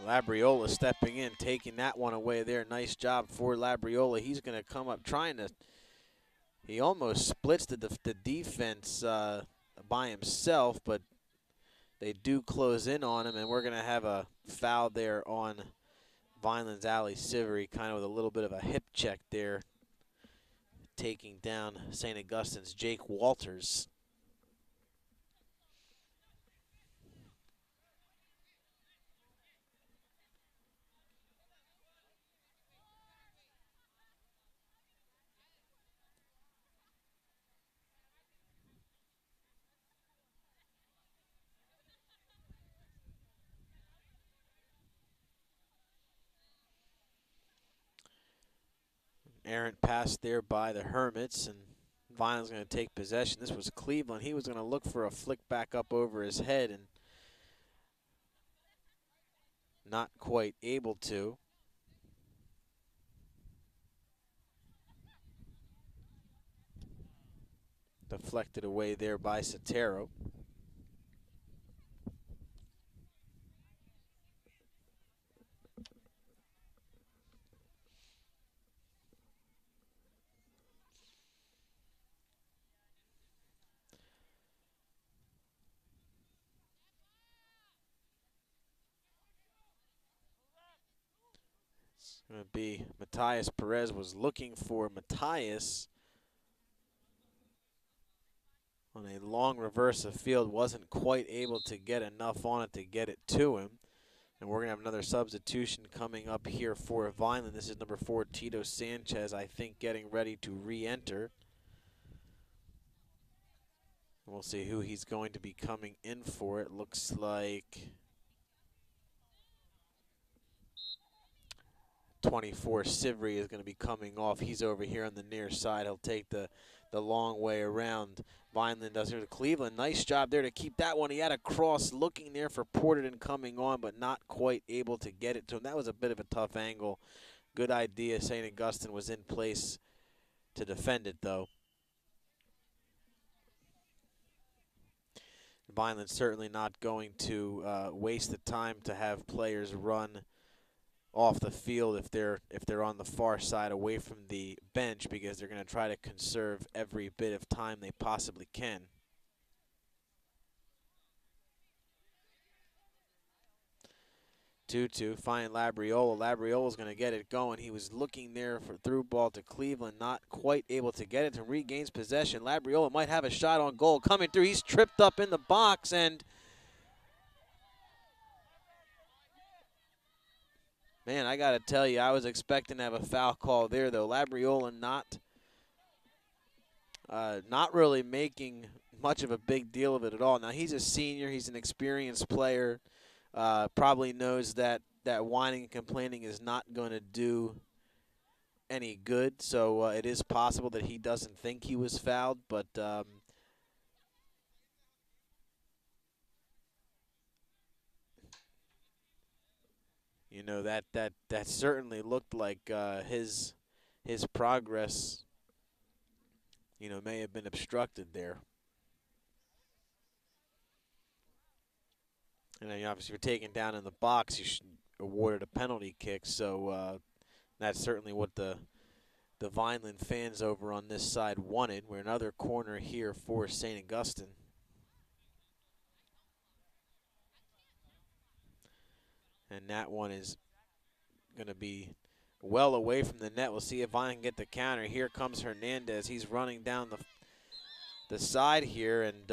Labriola stepping in, taking that one away there. Nice job for Labriola. He's going to come up trying to – he almost splits the defense by himself, but they do close in on him, and we're going to have a foul there on Vineland's Ali Sivery, kind of with a little bit of a hip check there, taking down St. Augustine's Jake Walters. Errant pass there by the Hermits, and Vineland's going to take possession. This was Cleveland. He was going to look for a flick back up over his head and not quite able to. Deflected away there by Sotero. It's going to be Matthias Perez was looking for Matthias on a long reverse of field, wasn't quite able to get enough on it to get it to him. And we're going to have another substitution coming up here for Vineland. This is number 4, Tito Sanchez, I think, getting ready to re-enter. We'll see who he's going to be coming in for. It looks like 24 Sivery is going to be coming off. He's over here on the near side. He'll take the long way around. Vineland does here to Cleveland. Nice job there to keep that one. He had a cross looking there for Porterton coming on, but not quite able to get it to him. That was a bit of a tough angle. Good idea. St. Augustine was in place to defend it, though. Vineland certainly not going to waste the time to have players run off the field if they're on the far side away from the bench, because they're going to try to conserve every bit of time they possibly can. Tutu find Labriola. Labriola's going to get it going. He was looking there for through ball to Cleveland, not quite able to get it, and regains possession. Labriola might have a shot on goal coming through. He's tripped up in the box, and man, I got to tell you, I was expecting to have a foul call there, though. Labriola not really making much of a big deal of it at all. Now, he's a senior. He's an experienced player. Probably knows that whining and complaining is not going to do any good. So it is possible that he doesn't think he was fouled, but you know, that certainly looked like his progress, you know, may have been obstructed there. And then obviously, you're taken down in the box, you should awarded a penalty kick. So that's certainly what the Vineland fans over on this side wanted. We're another corner here for St. Augustine. And that one is going to be well away from the net. We'll see if Vineland can get the counter. Here comes Hernandez. He's running down the side here, and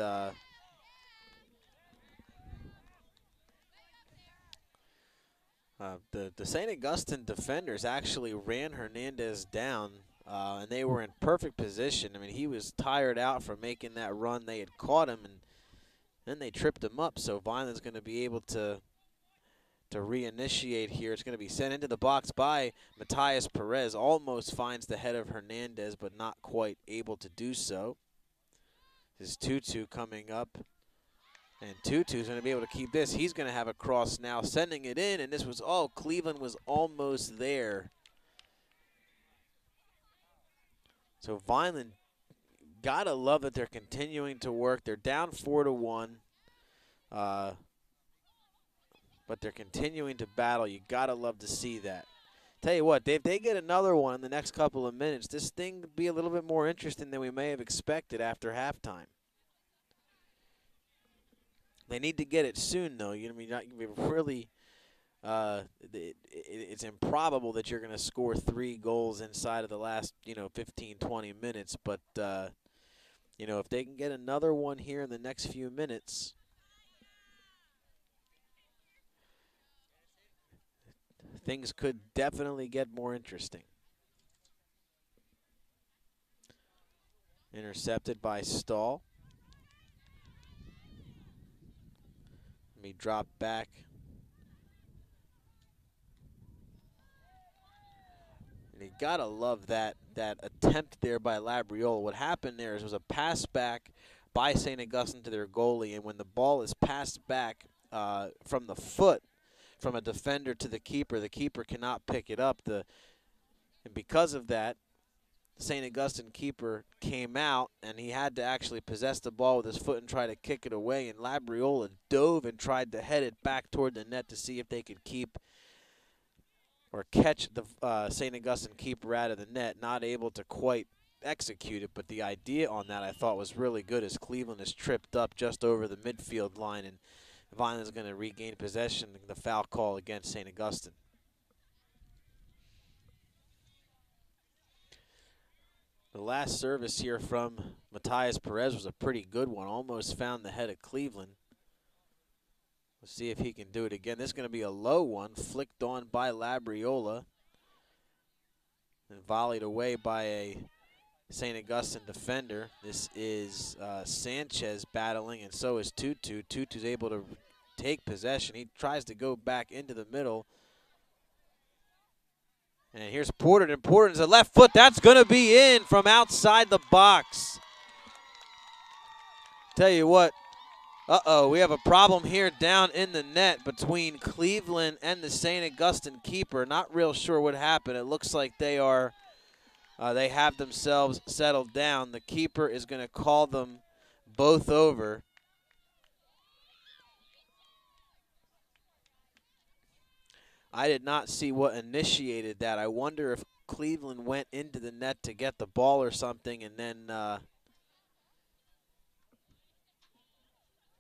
the St. Augustine defenders actually ran Hernandez down, and they were in perfect position. I mean, he was tired out from making that run. They had caught him, and then they tripped him up. So Vineland's going to be able to reinitiate here. It's going to be sent into the box by Matthias Perez. Almost finds the head of Hernandez, but not quite able to do so. This is Tutu coming up. And Tutu's going to be able to keep this. He's going to have a cross now, sending it in. And this was, oh, Cleveland was almost there. So Vineland, got to love that they're continuing to work. They're down 4-1. But they're continuing to battle. You got to love to see that. Tell you what, if they get another one in the next couple of minutes, this thing could be a little bit more interesting than we may have expected after halftime. They need to get it soon, though. You know, I mean, really, it's improbable that you're going to score 3 goals inside of the last, 15, 20 minutes. But, if they can get another one here in the next few minutes, things could definitely get more interesting. Intercepted by Stahl. Let me drop back. And you gotta love that attempt there by Labriola. What happened there is it was a pass back by St. Augustine to their goalie, and when the ball is passed back from the foot from a defender to the keeper cannot pick it up. And because of that, St. Augustine keeper came out, and he had to actually possess the ball with his foot and try to kick it away. And Labriola dove and tried to head it back toward the net to see if they could keep or catch the St. Augustine keeper out of the net. Not able to quite execute it, but the idea on that I thought was really good as Cleveland is tripped up just over the midfield line, and Vineland's going to regain possession. The foul call against St. Augustine. The last service here from Matthias Perez was a pretty good one. Almost found the head of Cleveland. We'll see if he can do it again. This is going to be a low one, flicked on by Labriola and volleyed away by a St. Augustine defender. This is Sanchez battling, and so is Tutu. Tutu's able to take possession. He tries to go back into the middle. And here's Porter, and Porter's a left foot. That's going to be in from outside the box. Tell you what, we have a problem here down in the net between Cleveland and the St. Augustine keeper. Not real sure what happened. It looks like they have themselves settled down. The keeper is going to call them both over. I did not see what initiated that. I wonder if Cleveland went into the net to get the ball or something, and then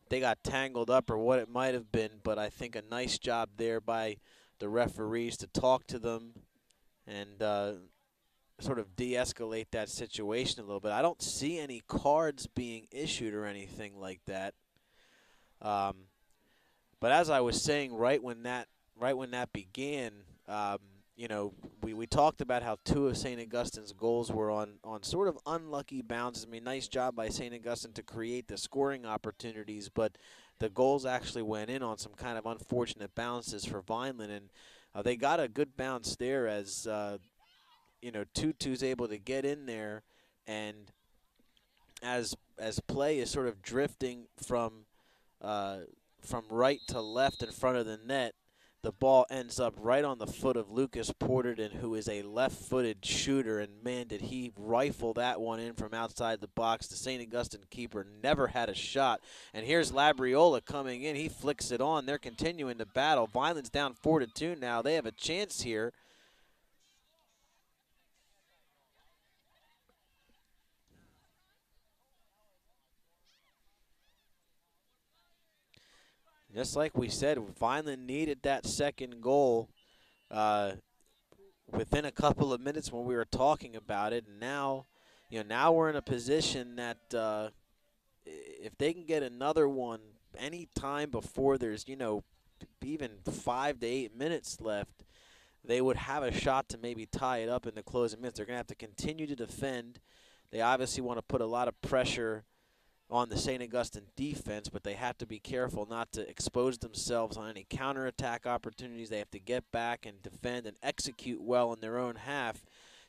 they got tangled up or what it might have been. But I think a nice job there by the referees to talk to them and sort of de-escalate that situation a little bit. I don't see any cards being issued or anything like that. But as I was saying right when that began, we talked about how 2 of St. Augustine's goals were on sort of unlucky bounces. I mean, nice job by St. Augustine to create the scoring opportunities, but the goals actually went in on some kind of unfortunate bounces for Vineland, and they got a good bounce there as, Tutu's able to get in there, and as play is sort of drifting from right to left in front of the net, the ball ends up right on the foot of Lucas Porterden, who is a left-footed shooter, and man, did he rifle that one in from outside the box. The St. Augustine keeper never had a shot. And here's Labriola coming in. He flicks it on. They're continuing to battle. Vineland's down 4-2 now. They have a chance here. Just like we said, Vineland needed that second goal within a couple of minutes when we were talking about it. And now, now we're in a position that if they can get another one any time before there's, even 5 to 8 minutes left, they would have a shot to maybe tie it up in the closing minutes. They're going to have to continue to defend. They obviously want to put a lot of pressure on the St. Augustine defense, but they have to be careful not to expose themselves on any counterattack opportunities. They have to get back and defend and execute well in their own half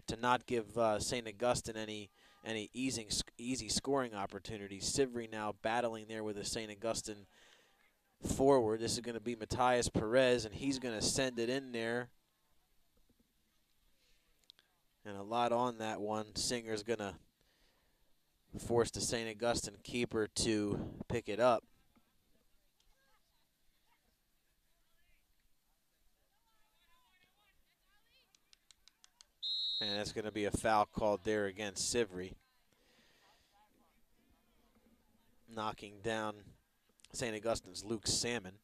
to not give St. Augustine any easy scoring opportunities. Sivry now battling there with the St. Augustine forward. This is going to be Matthias Perez, and he's going to send it in there. And a lot on that one. Singer's going to force the St. Augustine keeper to pick it up. And that's going to be a foul called there against Sivry. Knocking down St. Augustine's Luke Salmon.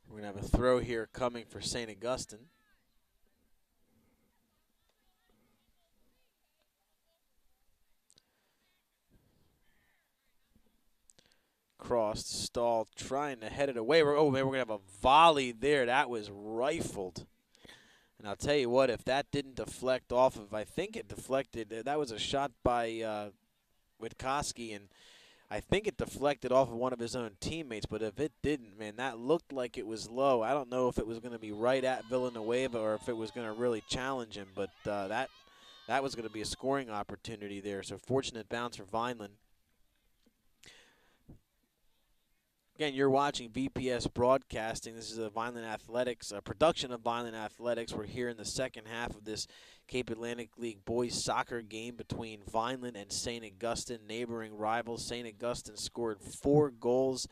We're going to have a throw here coming for St. Augustine. Crossed, stalled, trying to head it away. Oh, man, we're going to have a volley there. That was rifled. And I'll tell you what, if that didn't deflect off of, I think it deflected. That was a shot by Witkowski, and I think it deflected off of one of his own teammates. But if it didn't, man, that looked like it was low. I don't know if it was going to be right at Villanueva or if it was going to really challenge him. But that was going to be a scoring opportunity there. So fortunate bounce for Vineland. Again, you're watching VPS Broadcasting. This is a Vineland Athletics, a production of Vineland Athletics. We're here in the second half of this Cape Atlantic League boys soccer game between Vineland and St. Augustine, neighboring rivals. St. Augustine scored 4 goals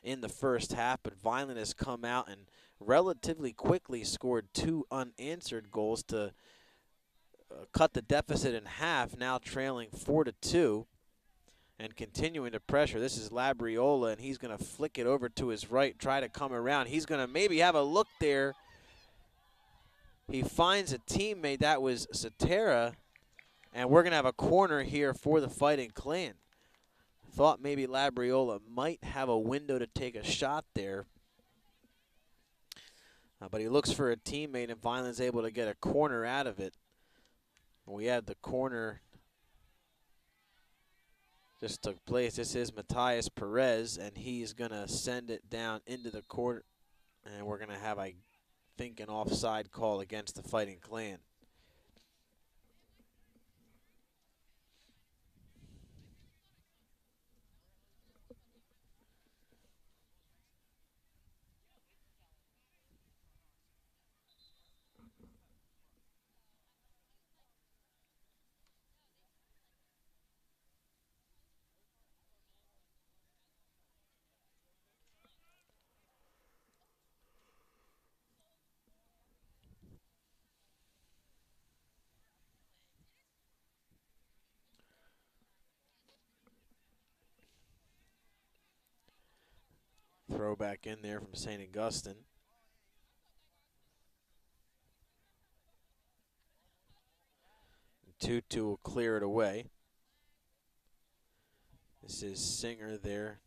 in the first half, but Vineland has come out and relatively quickly scored 2 unanswered goals to cut the deficit in half, now trailing 4-2. And continuing to pressure. This is Labriola, and he's going to flick it over to his right, try to come around. He's going to maybe have a look there. He finds a teammate. That was Satera, and we're going to have a corner here for the Fighting Clan. Thought maybe Labriola might have a window to take a shot there. But he looks for a teammate, and Vineland's able to get a corner out of it. We had the corner just took place. This is Matthias Perez, and he's going to send it down into the court, and we're going to have, I think, an offside call against the Fighting Clan. Throw back in there from St. Augustine. Tutu will clear it away. This is Singer there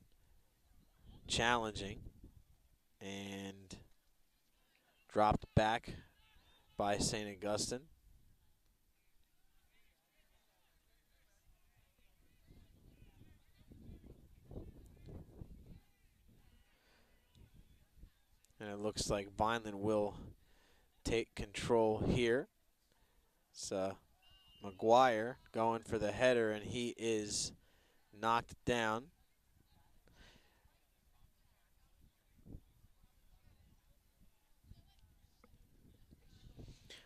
challenging and dropped back by St. Augustine. And it looks like Vineland will take control here. It's McGuire going for the header, and he is knocked down.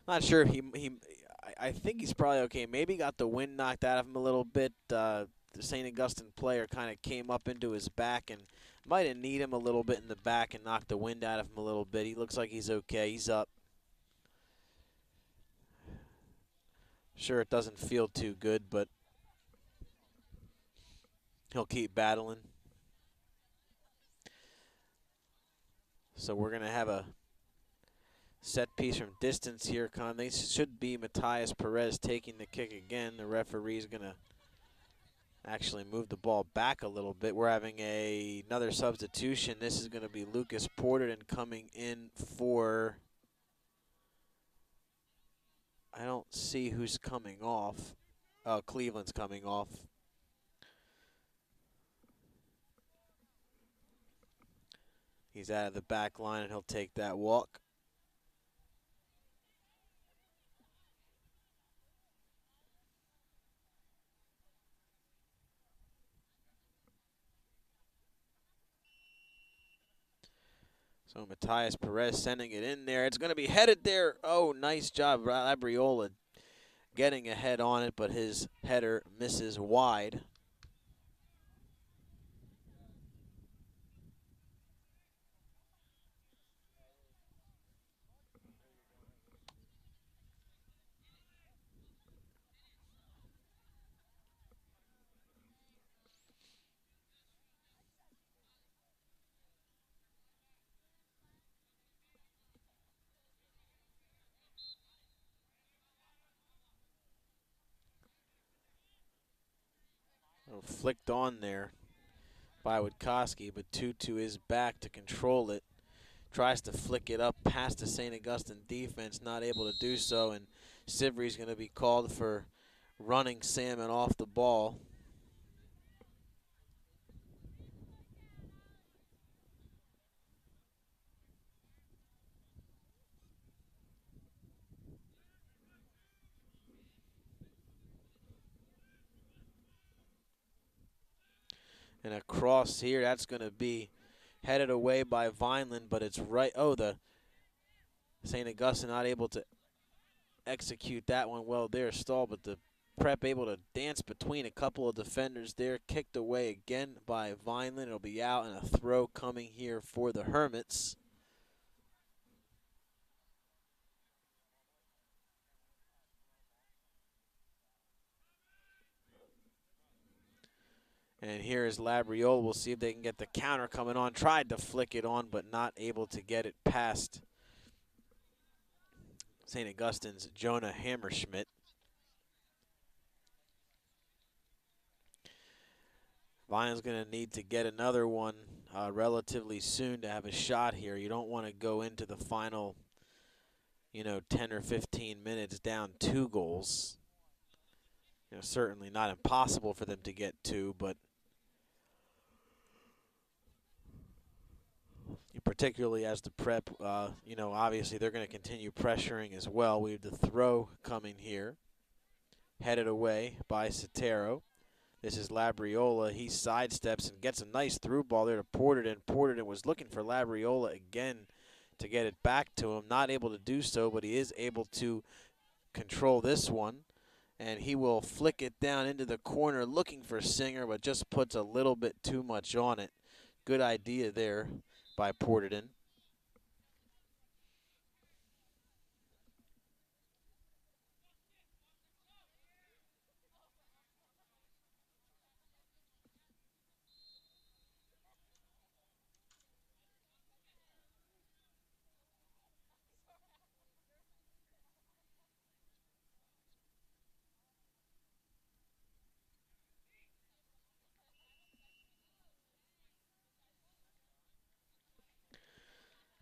Not sure if I think he's probably okay. Maybe got the wind knocked out of him a little bit. The St. Augustine player kind of came up into his back and might have kneed him a little bit in the back and knocked the wind out of him a little bit. He looks like he's okay. He's up. Sure, it doesn't feel too good, but he'll keep battling. So we're going to have a set piece from distance here. This should be Matthias Perez taking the kick again. The referee's going to actually move the ball back a little bit. We're having another substitution. This is going to be Lucas Porterton coming in for, I don't see who's coming off. Oh, Cleveland's coming off. He's out of the back line, and he'll take that walk. So Matthias Perez sending it in there. It's going to be headed there. Oh, nice job. Labriola getting ahead on it, but his header misses wide. Oh, flicked on there by Witkowski, but Tutu is back to control it. Tries to flick it up past the St. Augustine defense, not able to do so, and Sivery's going to be called for running Salmon off the ball. And across here, that's going to be headed away by Vineland, but it's right. Oh, the St. Augustine not able to execute that one well there, stall, but the Prep able to dance between a couple of defenders there, kicked away again by Vineland. It'll be out, and a throw coming here for the Hermits. And here is Labriola. We'll see if they can get the counter coming on. Tried to flick it on, but not able to get it past St. Augustine's Jonah Hammerschmidt. Vineland's going to need to get another one relatively soon to have a shot here. You don't want to go into the final, 10 or 15 minutes down 2 goals. Certainly not impossible for them to get 2, but particularly as the Prep, obviously they're going to continue pressuring as well. We have the throw coming here, headed away by Sotero. This is Labriola. He sidesteps and gets a nice through ball there to Porterden. Porterden was looking for Labriola again to get it back to him. Not able to do so, but he is able to control this one. And he will flick it down into the corner looking for Singer, but just puts a little bit too much on it. Good idea there by Porterden.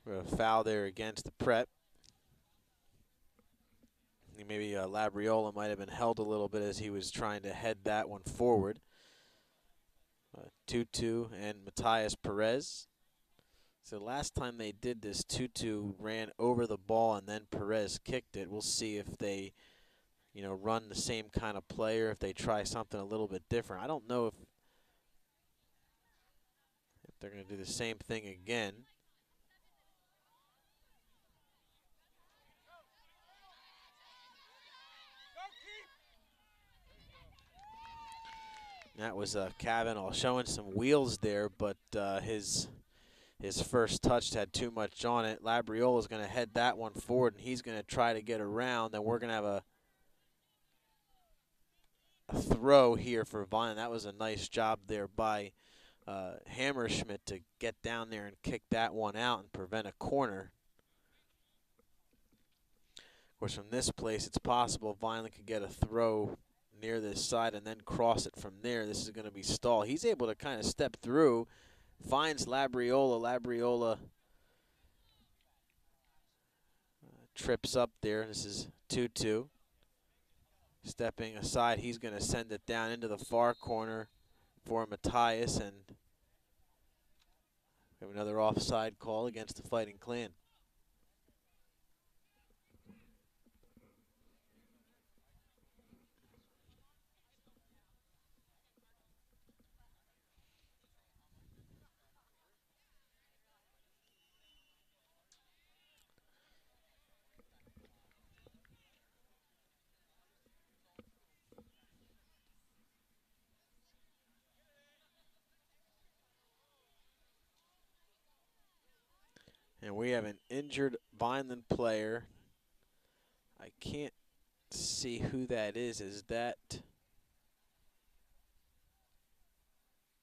A foul there against the Prep. Maybe Labriola might have been held a little bit as he was trying to head that one forward. Tutu and Matthias Perez. So last time they did this, Tutu ran over the ball and then Perez kicked it. We'll see if they, run the same kind of play or if they try something a little bit different. I don't know if they're going to do the same thing again. That was Kavanaugh showing some wheels there, but his first touch had too much on it. Labriola is going to head that one forward, and he's going to try to get around. And we're going to have a throw here for Vine. That was a nice job there by Hammerschmidt to get down there and kick that one out and prevent a corner. Of course, from this place, it's possible Vineland could get a throw near this side and then cross it from there. This is going to be stall. He's able to kind of step through, finds Labriola. Labriola trips up there. This is 2-2. Stepping aside, he's going to send it down into the far corner for Matthias, and we have another offside call against the Fighting Clan. And we have an injured Vineland player. I can't see who that is. Is that...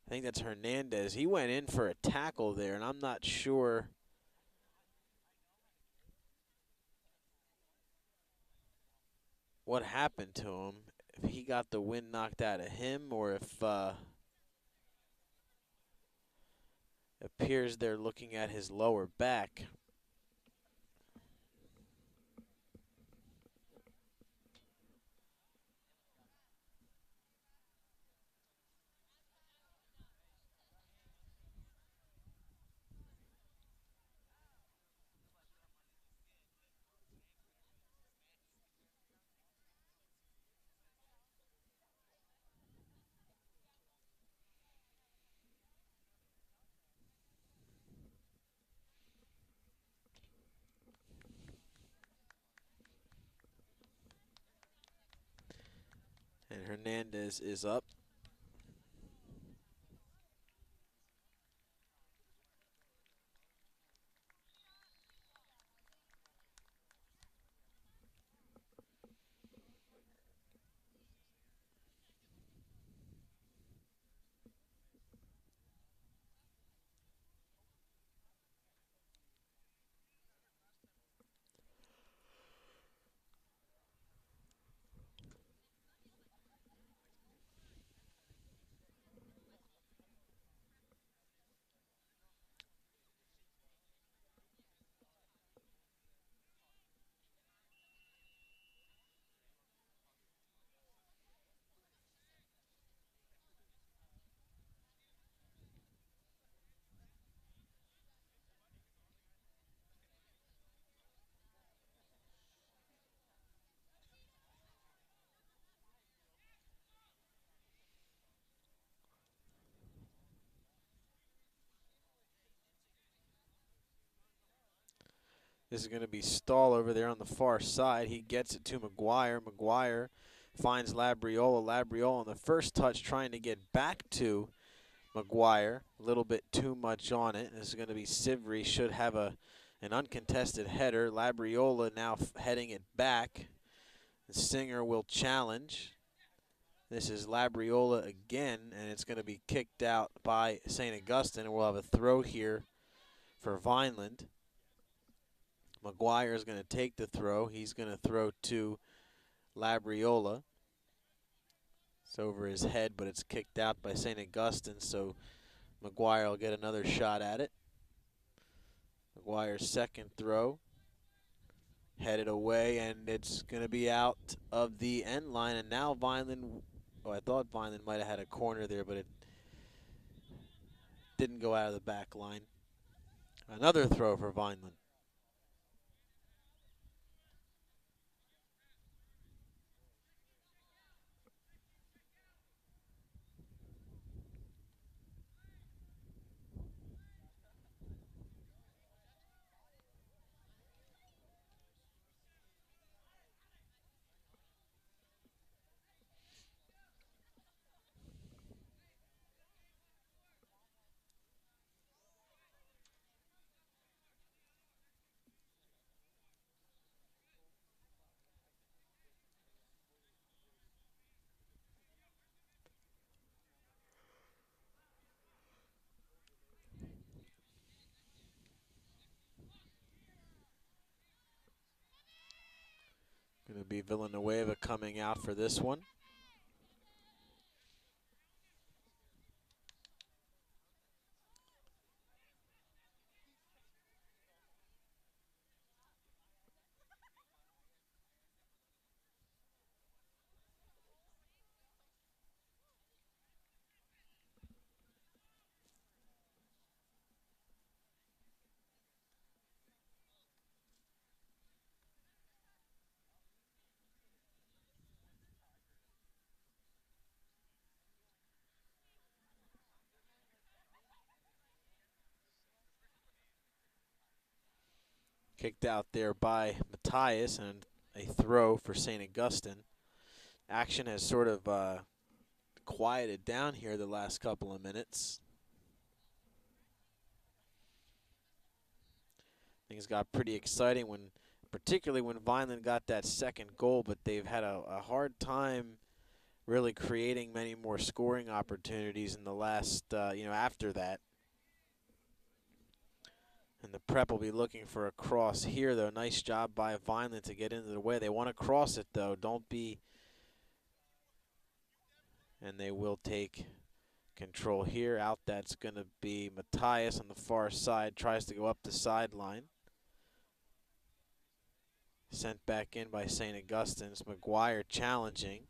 I think that's Hernandez. He went in for a tackle there, and I'm not sure what happened to him. If he got the wind knocked out of him, or if appears they're looking at his lower back. And Hernandez is up. This is going to be Stahl over there on the far side. He gets it to McGuire. McGuire finds Labriola. Labriola on the first touch trying to get back to McGuire. A little bit too much on it. This is going to be Sivry. Should have an uncontested header. Labriola now heading it back. The Singer will challenge. This is Labriola again, and it's going to be kicked out by St. Augustine. And we'll have a throw here for Vineland. McGuire is going to take the throw. He's going to throw to Labriola. It's over his head, but it's kicked out by St. Augustine, so McGuire will get another shot at it. McGuire's second throw. Headed away, and it's going to be out of the end line. And now Vineland, oh, I thought Vineland might have had a corner there, but it didn't go out of the back line. Another throw for Vineland. Going to be Villanueva coming out for this one. Kicked out there by Matthias, and a throw for St. Augustine. Action has sort of quieted down here the last couple of minutes. Things got pretty exciting particularly when Vineland got that second goal, but they've had a hard time really creating many more scoring opportunities in the last, after that. And the Prep will be looking for a cross here, though. Nice job by Vineland to get into the way. They want to cross it, though. Don't be. And they will take control here. Out that's going to be Matthias on the far side. Tries to go up the sideline. Sent back in by St. Augustine's. McGuire challenging.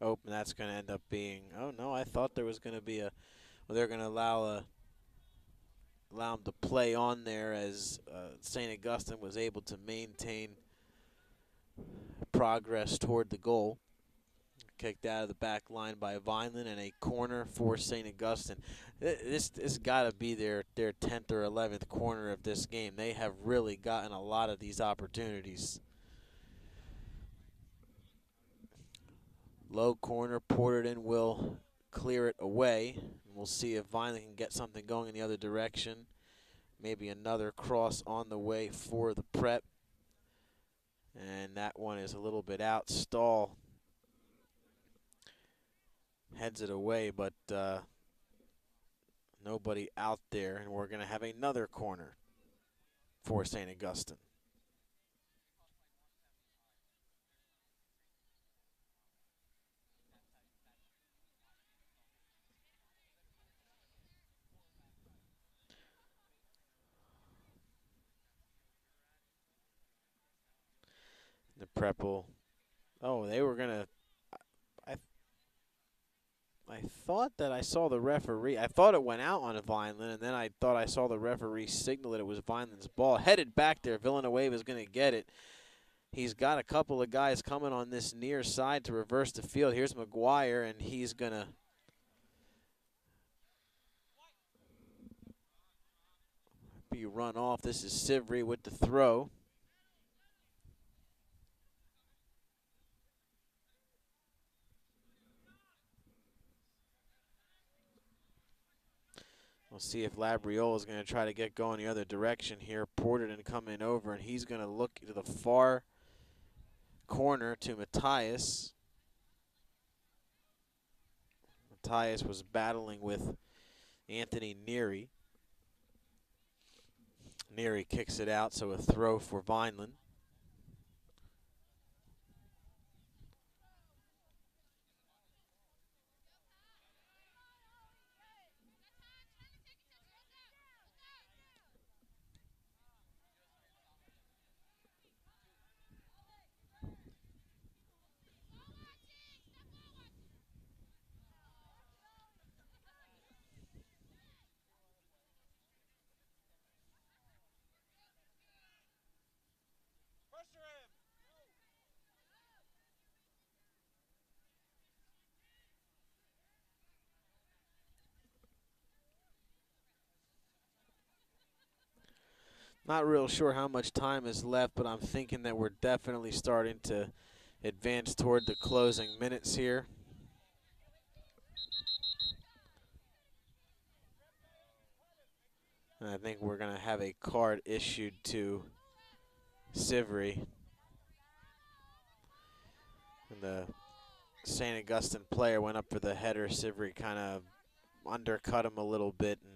Oh, and that's going to end up being, oh no, I thought there was going to be they're going to allow him to play on there as St. Augustine was able to maintain progress toward the goal. Kicked out of the back line by Vineland, and a corner for St. Augustine. This got to be their 10th or 11th corner of this game. They have really gotten a lot of these opportunities. Low corner, Porterton will clear it away. We'll see if Vineland can get something going in the other direction. Maybe another cross on the way for the Prep. And that one is a little bit out. Stahl heads it away, but nobody out there. And we're going to have another corner for St. Augustine. The Prep will. Oh, they were going to. I thought that I saw the referee. I thought it went out on Vineland, and then I thought I saw the referee signal that it was Vineland's ball. Headed back there. Villanueva is going to get it. He's got a couple of guys coming on this near side to reverse the field. Here's McGuire, and he's going to be run off. This is Sivry with the throw. We'll see if Labriola is going to try to get going the other direction here. Porterton coming over, and he's going to look to the far corner to Matthias. Matthias was battling with Anthony Neary. Neary kicks it out, so a throw for Vineland. Not real sure how much time is left, but I'm thinking that we're definitely starting to advance toward the closing minutes here. And I think we're going to have a card issued to Sivry. And the St. Augustine player went up for the header. Sivry kind of undercut him a little bit, and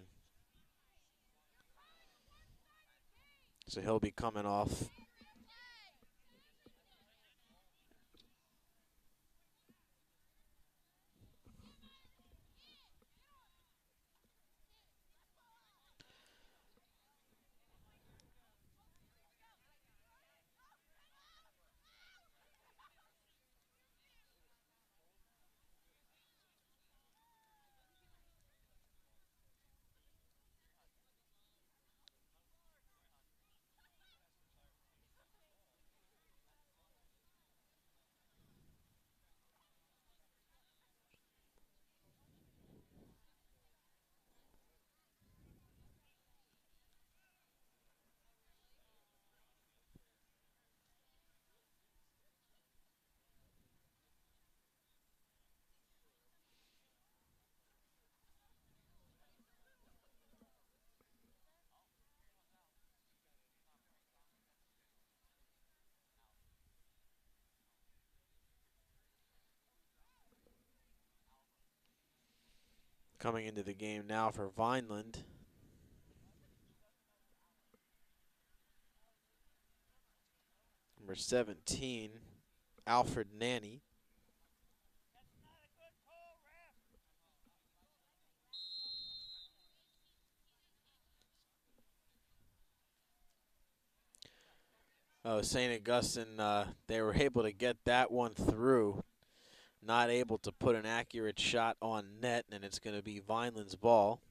so he'll be coming off. Coming into the game now for Vineland. Number 17, Alfred Nanny. Oh, St. Augustine, they were able to get that one through. Not able to put an accurate shot on net, and it's going to be Vineland's ball.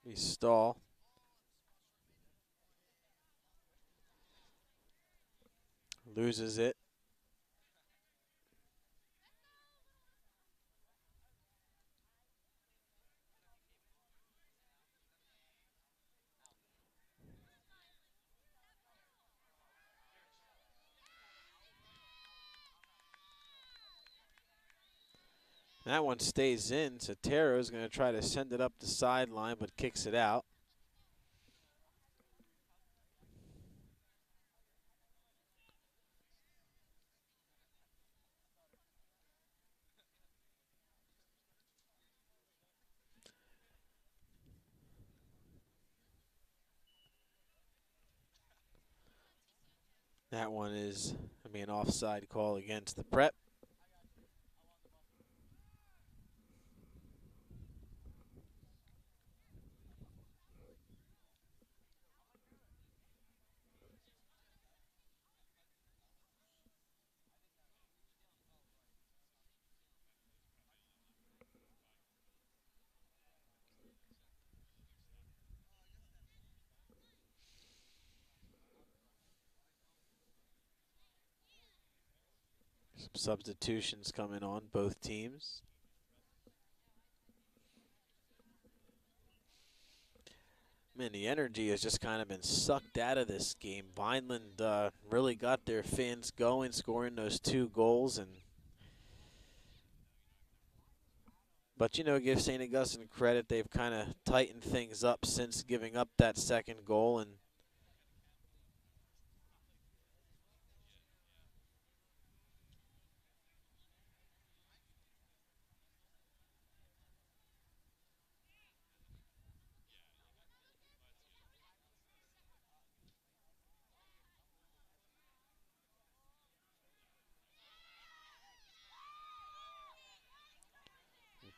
We stall. Loses it. That one stays in. Sotero is going to try to send it up the sideline, but kicks it out. That one is going to be an offside call against the Prep. Some substitutions coming on both teams. Man, the energy has just kind of been sucked out of this game. Vineland really got their fans going, scoring those 2 goals. But, you know, give St. Augustine credit. They've kind of tightened things up since giving up that second goal. And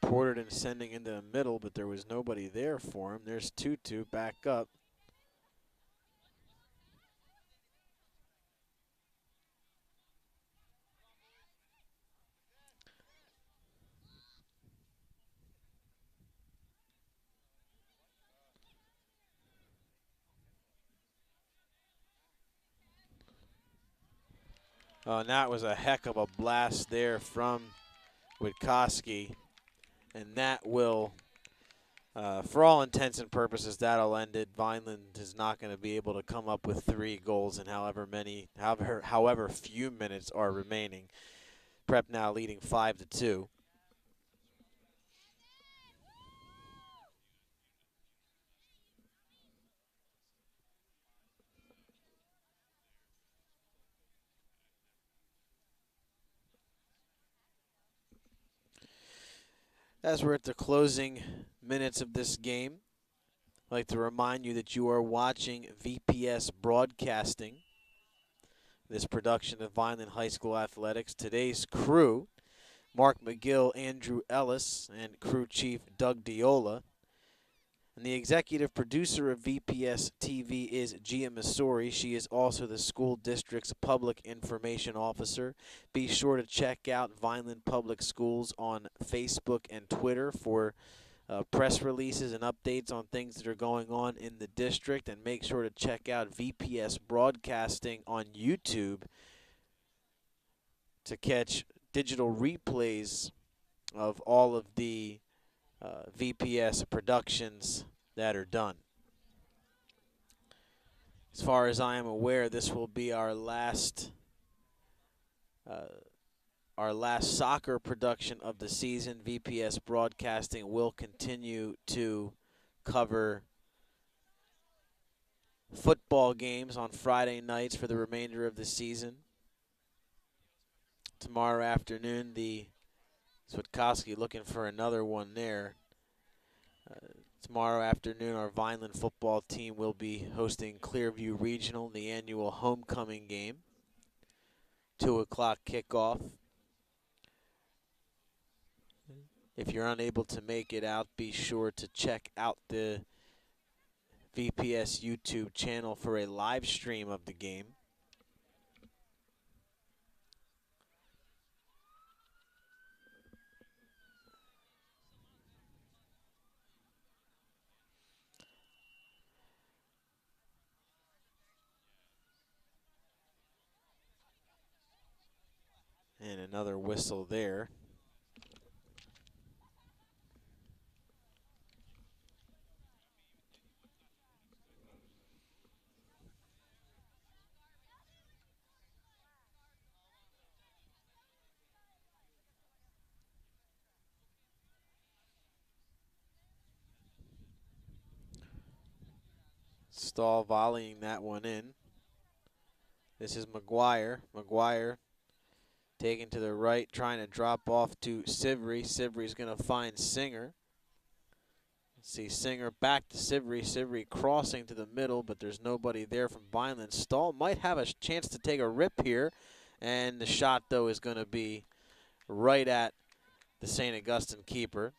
Porterton sending into the middle, but there was nobody there for him. There's Tutu back up. And that was a heck of a blast there from Witkowski. And that will, for all intents and purposes, that'll end it. Vineland is not going to be able to come up with 3 goals in however few minutes are remaining. Prep now leading 5-2. As we're at the closing minutes of this game, I'd like to remind you that you are watching VPS Broadcasting, this production of Vineland High School Athletics. Today's crew, Mark McGill, Andrew Ellis, and crew chief Doug Diola. And the executive producer of VPS TV is Gia Missouri. She is also the school district's public information officer. Be sure to check out Vineland Public Schools on Facebook and Twitter for press releases and updates on things that are going on in the district. And make sure to check out VPS Broadcasting on YouTube to catch digital replays of all of the VPS productions that are done. As far as I am aware, this will be our last our last soccer production of the season. VPS Broadcasting will continue to cover football games on Friday nights for the remainder of the season. Tomorrow afternoon, the Switkowski looking for another one there. Tomorrow afternoon, our Vineland football team will be hosting Clearview Regional, the annual homecoming game. 2 o'clock kickoff. If you're unable to make it out, be sure to check out the VPS YouTube channel for a live stream of the game. And another whistle there. Stahl volleying that one in. This is McGuire. McGuire taking to the right, trying to drop off to Sivry. Sivry's going to find Singer. See Singer back to Sivry. Sivry crossing to the middle, but there's nobody there from Vineland. Stahl might have a chance to take a rip here, and the shot, though, is going to be right at the St. Augustine keeper.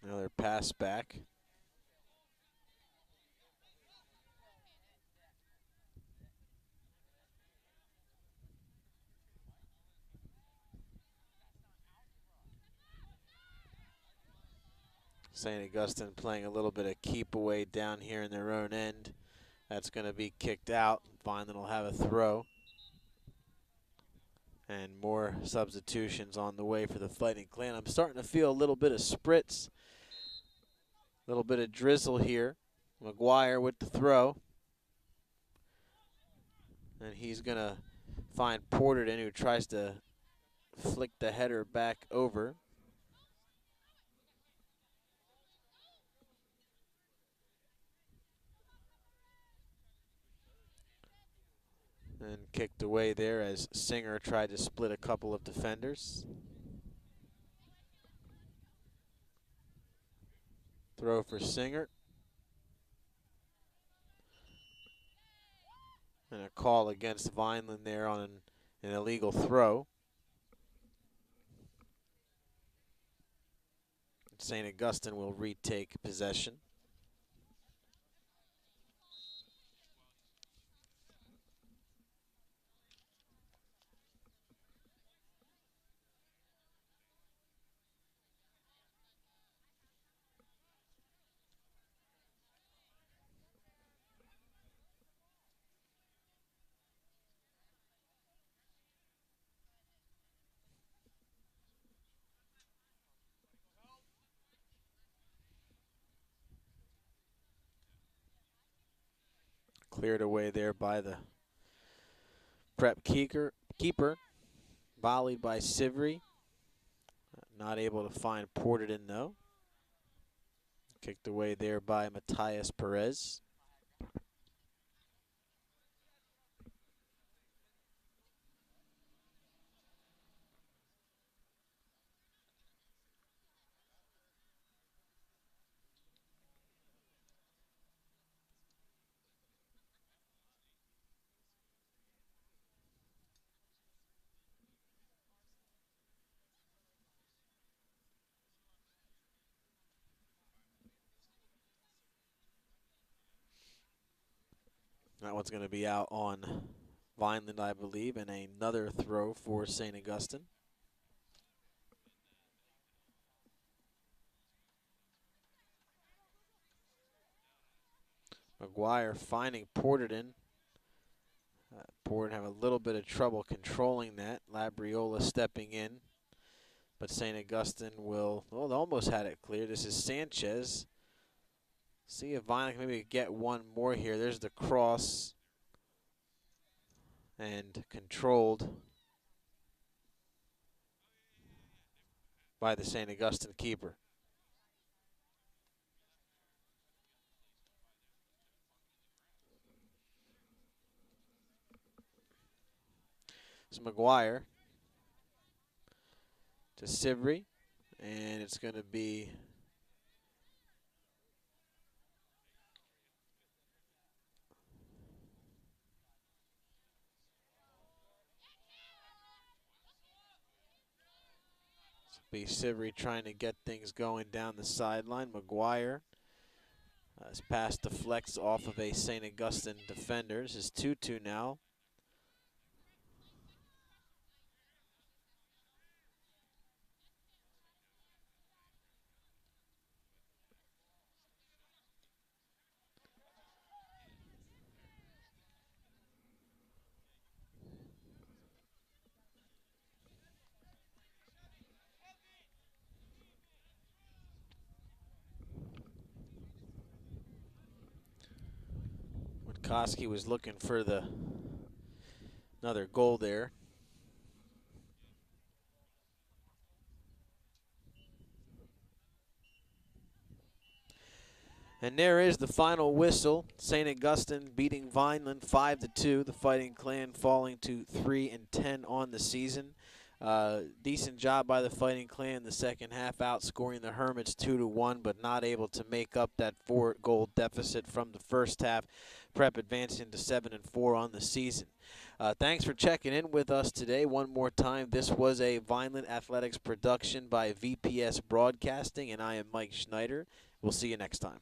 Another pass back. St. Augustine playing a little bit of keep away down here in their own end. That's going to be kicked out. Vineland will have a throw. And more substitutions on the way for the Fighting Clan. I'm starting to feel a little bit of spritz, a little bit of drizzle here. McGuire with the throw. And he's going to find Porterton, who tries to flick the header back over. And kicked away there as Singer tried to split a couple of defenders. Throw for Singer. And a call against Vineland there on an illegal throw. St. Augustine will retake possession. Cleared away there by the prep keeper. Volleyed by Sivry. Not able to find Porterton though. Kicked away there by Matthias Perez. That one's going to be out on Vineland, I believe, and another throw for St. Augustine. McGuire finding Porterton. Porterton have a little bit of trouble controlling that. Labriola stepping in. But St. Augustine will, well, they almost had it clear. This is Sanchez. See if Vineland can maybe get one more here. There's the cross. And controlled by the St. Augustine keeper. It's McGuire to Sivry, and it's going to be Sivry trying to get things going down the sideline. McGuire his pass deflects off of a St. Augustine defender. This is 2-2 now. Koski was looking for another goal there. And there is the final whistle. St. Augustine beating Vineland 5-2. The Fighting Clan falling to 3-10 on the season. Decent job by the Fighting Clan in the second half, outscoring the Hermits 2-1, but not able to make up that 4-goal deficit from the first half. Prep advancing to 7-4 on the season. Thanks for checking in with us today. One more time, this was a Vineland Athletics production by VPS Broadcasting, and I am Mike Schneider. We'll see you next time.